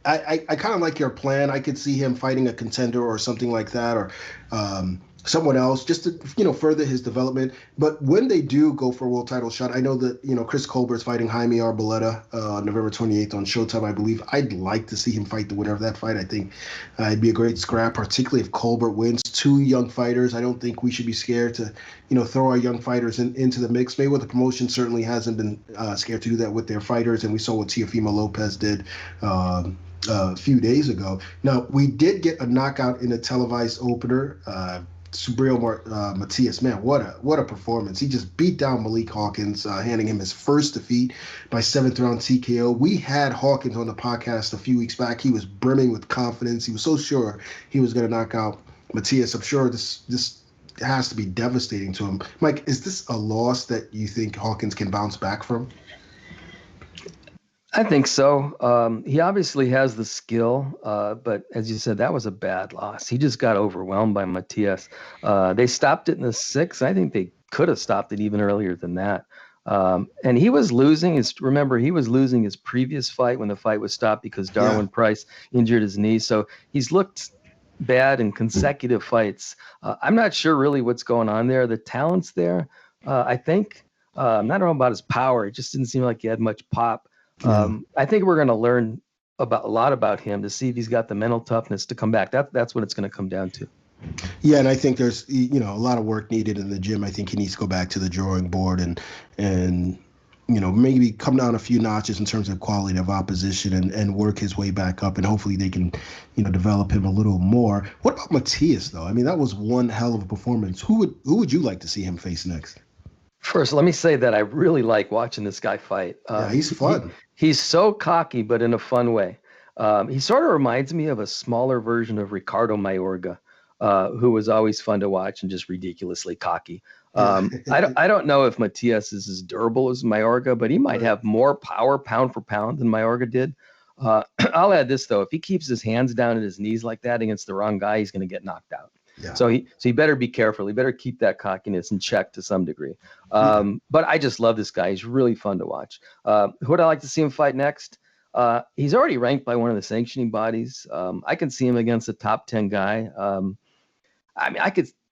I kind of like your plan. I could see him fighting a contender or something like that, or someone else, just to further his development. But when they do go for a world title shot, I know that Chris Colbert's fighting Jaime Arboleda November 28th on Showtime, I believe. I'd like to see him fight the winner of that fight. I think it'd be a great scrap, particularly if Colbert wins. 2 young fighters. I don't think we should be scared to throw our young fighters into the mix. Mayweather Promotion certainly hasn't been scared to do that with their fighters, and we saw what Teofimo Lopez did a few days ago. Now, we did get a knockout in a televised opener. Subriel Matias, man, what a performance. He just beat down Malik Hawkins, handing him his first defeat by 7th round TKO. We had Hawkins on the podcast a few weeks back. He was brimming with confidence. He was so sure he was going to knock out Matias. I'm sure this has to be devastating to him. Mike, is this a loss that you think Hawkins can bounce back from? I think so. He obviously has the skill, but as you said, that was a bad loss. He just got overwhelmed by Matias. They stopped it in the 6th. I think they could have stopped it even earlier than that. And he was losing his previous fight when the fight was stopped because Darwin Price injured his knee. So he's looked bad in consecutive fights. I'm not sure really what's going on there. The talent's there, I think. I'm not know about his power. It just didn't seem like he had much pop. I think we're going to learn a lot about him to see if he's got the mental toughness to come back. That's what it's going to come down to. Yeah, and I think there's a lot of work needed in the gym. I think he needs to go back to the drawing board and maybe come down a few notches in terms of quality of opposition and work his way back up, and hopefully they can develop him a little more. What about Matias though? I mean, that was one hell of a performance. Who would you like to see him face next? First, let me say that I really like watching this guy fight. He's fun. He's so cocky, but in a fun way. He sort of reminds me of a smaller version of Ricardo Mayorga, who was always fun to watch and just ridiculously cocky. I don't know if Matias is as durable as Mayorga, but he might have more power pound for pound than Mayorga did. I'll add this, though. If he keeps his hands down at his knees like that against the wrong guy, he's going to get knocked out. Yeah. So he better be careful. He better keep that cockiness in check to some degree. But I just love this guy. He's really fun to watch. Who would I like to see him fight next? He's already ranked by one of the sanctioning bodies. I can see him against a top 10 guy.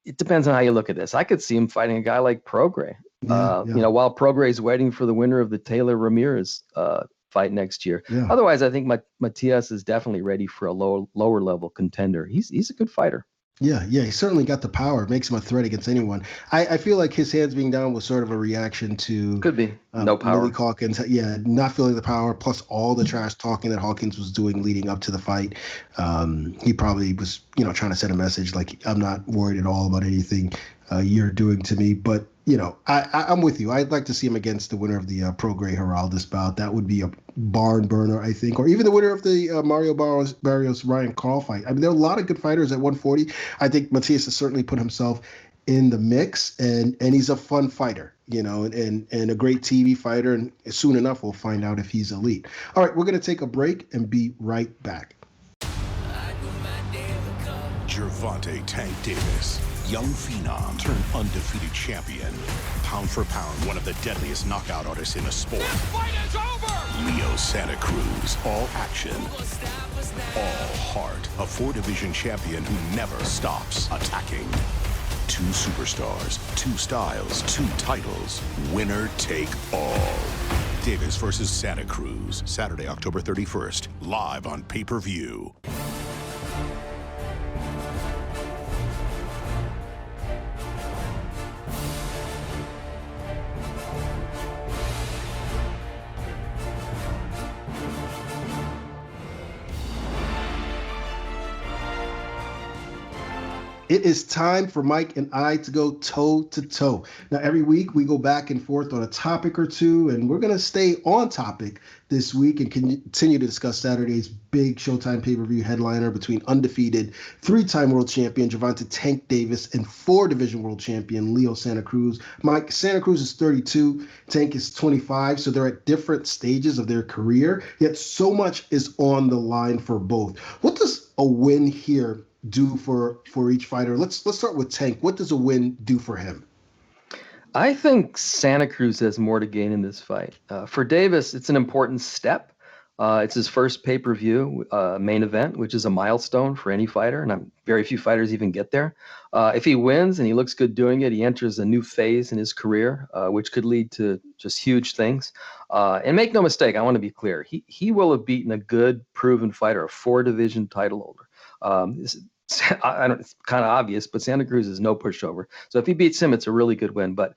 It depends on how you look at this. I could see him fighting a guy like Prograis. While Prograis is waiting for the winner of the Taylor Ramirez fight next year. Yeah. Otherwise, I think Matias is definitely ready for a lower level contender. He's a good fighter. Yeah, he certainly got the power. It makes him a threat against anyone. I feel like his hands being down was sort of a reaction to could be no power. Willie Hawkins, not feeling the power, plus all the trash talking that Hawkins was doing leading up to the fight. He probably was, trying to send a message like, I'm not worried at all about anything you're doing to me. But I'm with you. I'd like to see him against the winner of the Prograis Heraldez bout. That would be a barn burner, I think, or even the winner of the Mario Barrios Ryan Carl fight. I mean, there are a lot of good fighters at 140. I think Matias has certainly put himself in the mix, and he's a fun fighter, and a great TV fighter. And soon enough, we'll find out if he's elite. All right, we're going to take a break and be right back. Gervonta Tank Davis, young phenom turned undefeated champion. Pound for pound, one of the deadliest knockout artists in the sport. This fight is over! Leo Santa Cruz, all action, all heart. A 4-division champion who never stops attacking. 2 superstars, 2 styles, 2 titles. Winner take all. Davis versus Santa Cruz, Saturday, October 31st, live on pay-per-view. It is time for Mike and I to go toe-to-toe. Now, every week we go back and forth on a topic or two, and we're going to stay on topic this week and continue to discuss Saturday's big Showtime pay-per-view headliner between undefeated 3-time world champion Gervonta Tank Davis and 4-division world champion Leo Santa Cruz. Mike, Santa Cruz is 32, Tank is 25, so they're at different stages of their career, yet so much is on the line for both. What does a win here do for each fighter? Let's start with Tank. What does a win do for him? I think Santa Cruz has more to gain in this fight. For Davis, it's an important step. It's his first pay-per-view main event, which is a milestone for any fighter, and very few fighters even get there. If he wins and he looks good doing it, he enters a new phase in his career, which could lead to just huge things. And make no mistake, I want to be clear. He will have beaten a good, proven fighter, a 4-division title holder. It's kind of obvious, but Santa Cruz is no pushover. So if he beats him, it's a really good win. But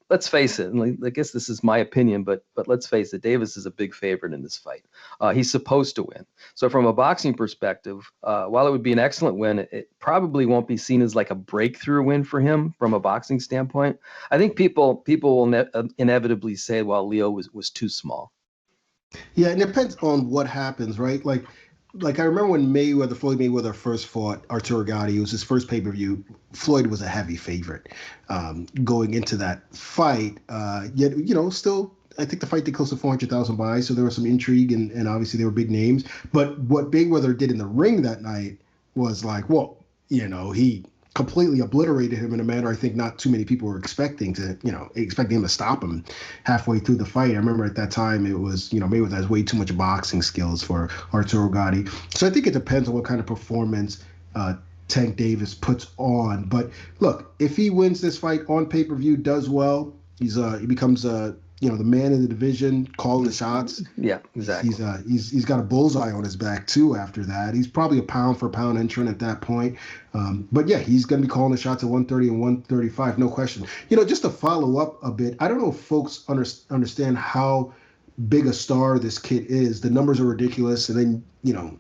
let's face it, and I guess this is my opinion, but let's face it, Davis is a big favorite in this fight. He's supposed to win. So from a boxing perspective, while it would be an excellent win, it probably won't be seen as like a breakthrough win for him from a boxing standpoint. I think people will inevitably say, well, Leo was too small. Yeah, it depends on what happens, right? Like I remember when Floyd Mayweather first fought Arturo Gatti. It was his first pay-per-view. Floyd was a heavy favorite going into that fight. Yet, still, I think the fight did close to 400,000 buys, so there was some intrigue, and obviously they were big names. But what Mayweather did in the ring that night was like, well, he completely obliterated him in a manner I think not too many people were expecting him to stop him halfway through the fight. I remember at that time it was, Mayweather has way too much boxing skills for Arturo Gatti. So I think it depends on what kind of performance Tank Davis puts on. But look, if he wins this fight on pay-per-view, does well, he becomes the man in the division, calling the shots. Yeah, exactly. He's got a bullseye on his back too. After that, he's probably a pound for pound entrant at that point. But yeah, he's going to be calling the shots at 130 and 135, no question. Just to follow up a bit, I don't know if folks understand how big a star this kid is. The numbers are ridiculous, and then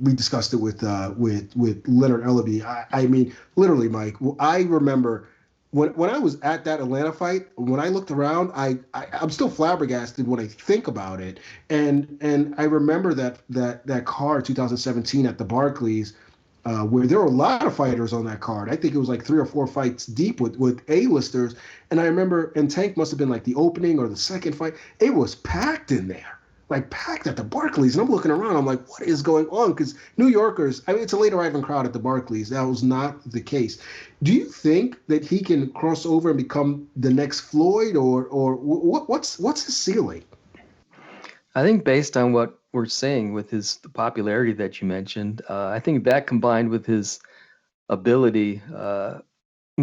we discussed it with Leonard Ellerbe. I mean, literally, Mike. I remember when I was at that Atlanta fight, when I looked around, I'm still flabbergasted when I think about it. And I remember that card 2017 at the Barclays, where there were a lot of fighters on that card. I think it was like 3 or 4 fights deep with A-listers. And I remember, and Tank must have been like the opening or the second fight. It was packed in there, like packed at the Barclays. And I'm looking around, I'm like, what is going on? Because New Yorkers, I mean, it's a late arriving crowd at the Barclays. That was not the case. Do you think that he can cross over and become the next Floyd, or what's his ceiling? I think based on what we're saying with the popularity that you mentioned, I think that combined with his ability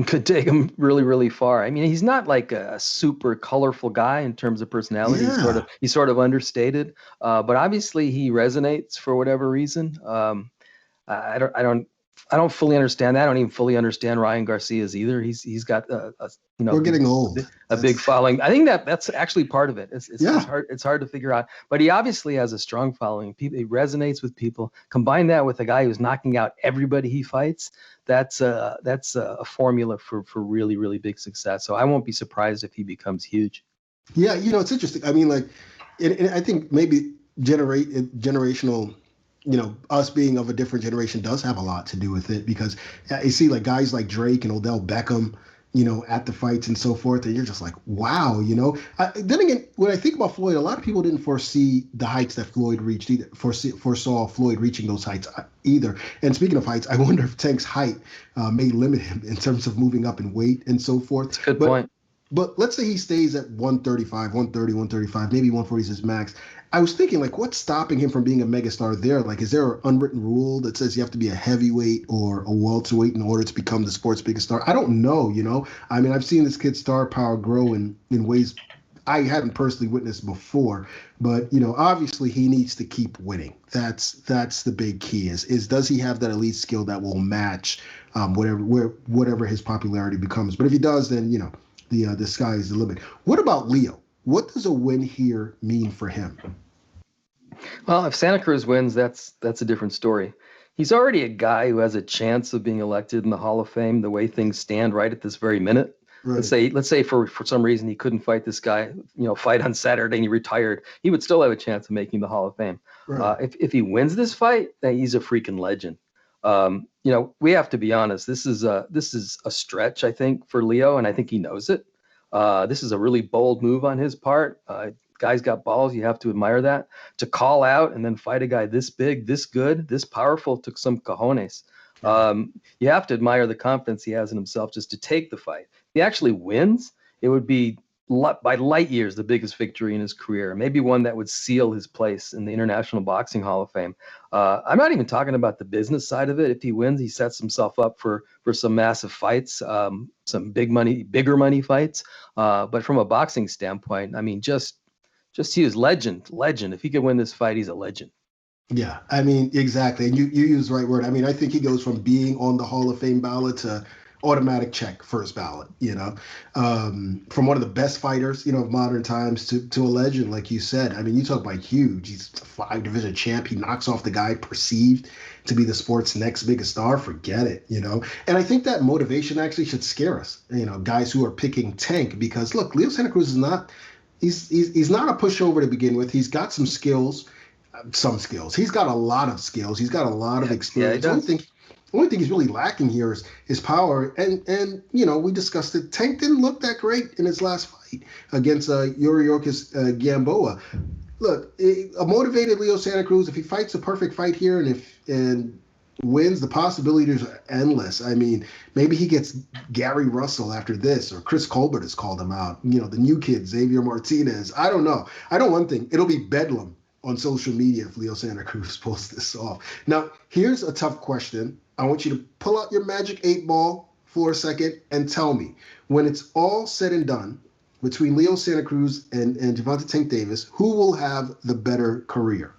could take him really, really far. I mean, he's not like a super colorful guy in terms of personality. Yeah. He's sort of understated, but obviously he resonates for whatever reason. I don't fully understand that. I don't even fully understand Ryan Garcia's either. He's got We're getting old. A big following. I think that's actually part of it. It's Yeah. hard. It's hard to figure out. But he obviously has a strong following. He resonates with people. Combine that with a guy who's knocking out everybody he fights. That's a formula for really, really big success. So I won't be surprised if he becomes huge. Yeah, it's interesting. I mean, like, and I think maybe generational, us being of a different generation does have a lot to do with it, because you see like guys like Drake and Odell Beckham, at the fights and so forth, and you're just like, wow, then again, when I think about Floyd, a lot of people didn't foresee the heights that Floyd reached either, foresaw Floyd reaching those heights either. And speaking of heights, I wonder if Tank's height may limit him in terms of moving up in weight and so forth. That's a good point. But let's say he stays at 135, 130, 135, maybe 140 is his max. I was thinking, like, what's stopping him from being a megastar there? Like, is there an unwritten rule that says you have to be a heavyweight or a welterweight in order to become the sport's biggest star? I don't know, I mean, I've seen this kid's star power grow in ways I hadn't personally witnessed before. But, obviously he needs to keep winning. That's the big key is does he have that elite skill that will match whatever his popularity becomes? But if he does, then, the sky is the limit. What about Leo? What does a win here mean for him? Well, if Santa Cruz wins, that's a different story. He's already a guy who has a chance of being elected in the Hall of Fame the way things stand right at this very minute. Right. Let's say for some reason he couldn't fight this guy, fight on Saturday and he retired. He would still have a chance of making the Hall of Fame. Right. If he wins this fight, then he's a freaking legend. We have to be honest. This is a stretch, I think, for Leo, and I think he knows it. This is a really bold move on his part. Guy's got balls. You have to admire that. To call out and then fight a guy this big, this good, this powerful took some cojones. You have to admire the confidence he has in himself just to take the fight. If he actually wins, it would be by light years the biggest victory in his career, maybe one that would seal his place in the International Boxing Hall of Fame. I'm not even talking about the business side of it. If he wins, he sets himself up for some massive fights, some bigger money fights. But from a boxing standpoint, I mean, just he is legend. If he could win this fight, he's a legend. Yeah, I mean, exactly. And you use the right word. I mean, I think he goes from being on the Hall of Fame ballot to automatic check first ballot, from one of the best fighters, of modern times to a legend, like you said. I mean, you talk about huge. He's a 5-division champ. He knocks off the guy perceived to be the sport's next biggest star. Forget it, And I think that motivation actually should scare us, guys who are picking Tank, because look, Leo Santa Cruz is not, he's not a pushover to begin with. He's got some skills. He's got a lot of skills. He's got a lot of experience. Yeah, the only thing he's really lacking here is his power. And we discussed it. Tank didn't look that great in his last fight against Yuriorkis Gamboa. Look, a motivated Leo Santa Cruz, if he fights a perfect fight here and wins, the possibilities are endless. I mean, maybe he gets Gary Russell after this, or Chris Colbert has called him out. The new kid, Xavier Martinez. I don't know. I know one thing. It'll be bedlam on social media if Leo Santa Cruz pulls this off. Now, here's a tough question. I want you to pull out your magic 8-ball for a second and tell me, when it's all said and done, between Leo Santa Cruz and Gervonta Tank Davis, who will have the better career?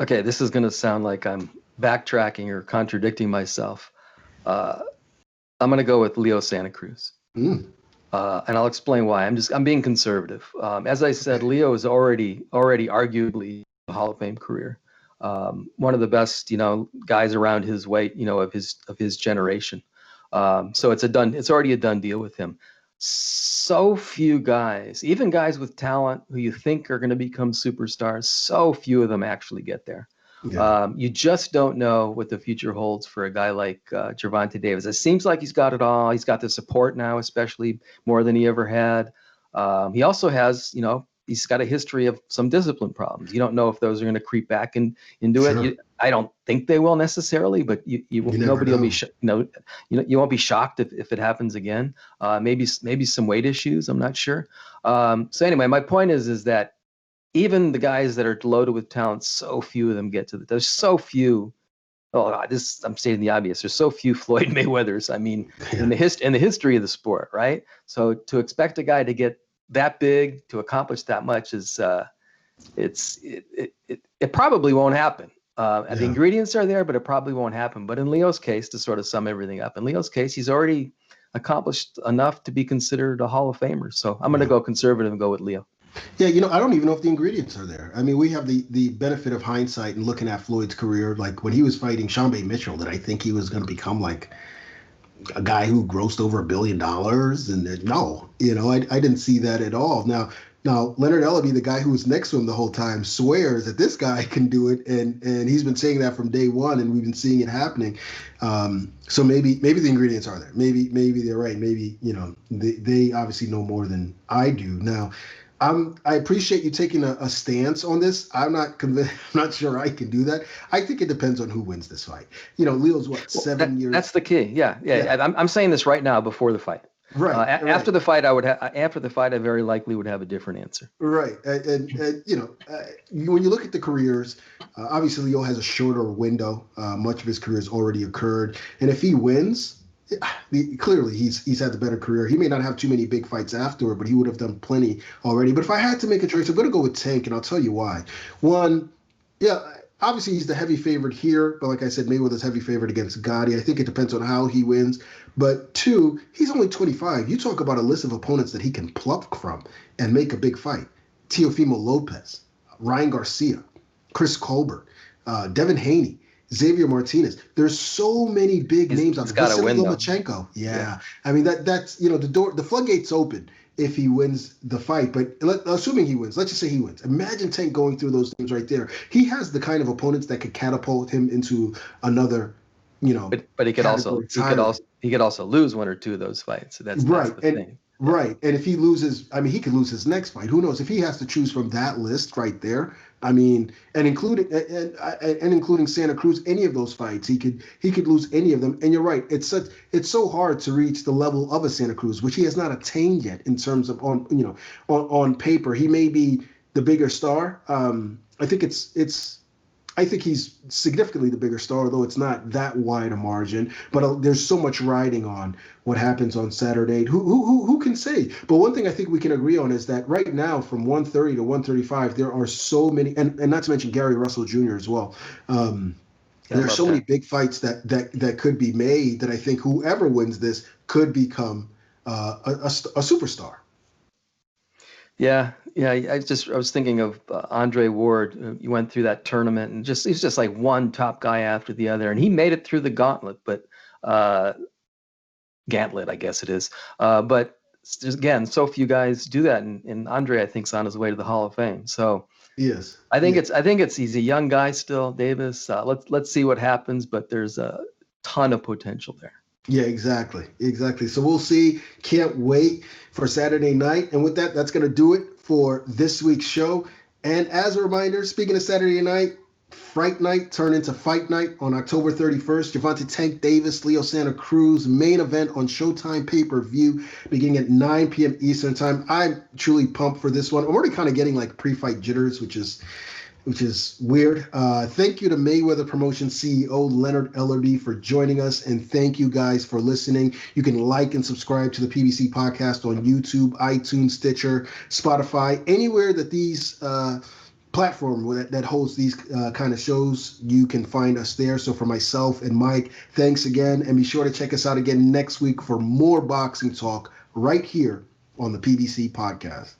Okay, this is going to sound like I'm backtracking or contradicting myself. I'm going to go with Leo Santa Cruz. And I'll explain why. I'm being conservative. As I said, Leo is already arguably a Hall of Fame career. One of the best, guys around his weight, of his generation. So it's already a done deal with him. So few guys, even guys with talent who you think are going to become superstars, so few of them actually get there. Yeah. You just don't know what the future holds for a guy like Gervonta Davis. It seems like he's got it all. He's got the support now, especially more than he ever had. He also has, he's got a history of some discipline problems. You don't know if those are going to creep back into it. I don't think they will necessarily, but nobody will be, you won't be shocked if it happens again. Maybe some weight issues. I'm not sure. So anyway, my point is that even the guys that are loaded with talent, so few of them get to there's so few. I'm stating the obvious. There's so few Floyd Mayweathers. I mean, in the history of the sport, right? So to expect a guy to get that big, to accomplish that much is, it probably won't happen. The ingredients are there, but it probably won't happen. But in Leo's case, to sort of sum everything up, in Leo's case, he's already accomplished enough to be considered a Hall of Famer. So I'm going to go conservative and go with Leo. Yeah, I don't even know if the ingredients are there. I mean, we have the benefit of hindsight and looking at Floyd's career, like when he was fighting Sean Mitchell, that I think he was going to become like a guy who grossed over $1 billion. And no, I didn't see that at all. Now, Leonard Ellerbe, the guy who was next to him the whole time, swears that this guy can do it, and he's been saying that from day one, and we've been seeing it happening. So maybe the ingredients are there. Maybe they're right. Maybe they obviously know more than I do. Now, I appreciate you taking a stance on this. I'm not convinced. I'm not sure I can do that. I think it depends on who wins this fight. Leo's 7 years. That's the key. Yeah. I'm saying this right now before the fight. Right. After the fight, I very likely would have a different answer. Right. And when you look at the careers, obviously Leo has a shorter window. Much of his career has already occurred. And if he wins, clearly he's had the better career. He may not have too many big fights afterward, but he would have done plenty already. But if I had to make a choice, I'm going to go with Tank, and I'll tell you why. One, obviously he's the heavy favorite here, but like I said, Mayweather's heavy favorite against Gotti. I think it depends on how he wins. But two, he's only 25. You talk about a list of opponents that he can pluck from and make a big fight. Teofimo Lopez, Ryan Garcia, Chris Colbert, Devin Haney, Xavier Martinez. There's so many big names. He's got a win, Lomachenko. Yeah. I mean, that's the floodgates open if he wins the fight. But assuming he wins, let's just say he wins. Imagine Tank going through those names right there. He has the kind of opponents that could catapult him into another, But he could also lose one or two of those fights. So that's the thing. Right. And if he loses, he could lose his next fight. Who knows? If he has to choose from that list right there, and including Santa Cruz, any of those fights, he could lose any of them. And you're right. It's so hard to reach the level of a Santa Cruz, which he has not attained yet in terms of on paper. He may be the bigger star. I think he's significantly the bigger star, although it's not that wide a margin. But there's so much riding on what happens on Saturday. Who can say? But one thing I think we can agree on is that right now, from 130 to 135, there are so many, and not to mention Gary Russell Jr. as well. There are so many bbig fights that could be made that I think whoever wins this could become a superstar. Yeah. I was thinking of Andre Ward. He went through that tournament and he's just like one top guy after the other, and he made it through the gauntlet. But Gantlet, I guess it is. But again, so few guys do that, and Andre, I think, is on his way to the Hall of Fame. So yes, I think he's a young guy still, Davis. Let's see what happens, but there's a ton of potential there. Yeah, exactly. So we'll see. Can't wait for Saturday night. And with that, that's going to do it for this week's show. And as a reminder, speaking of Saturday night, Fright Night turned into Fight Night on October 31st. Gervonta Tank Davis, Leo Santa Cruz, main event on Showtime pay-per-view beginning at 9 p.m. Eastern time. I'm truly pumped for this one. I'm already kind of getting like pre-fight jitters, which is weird. Thank you to Mayweather Promotions CEO Leonard Ellerbe for joining us, and thank you guys for listening. You can like and subscribe to the PBC Podcast on YouTube, iTunes, Stitcher, Spotify, anywhere that these platform that holds these kind of shows. You can find us there. So for myself and Mike, thanks again, and be sure to check us out again next week for more boxing talk right here on the PBC Podcast.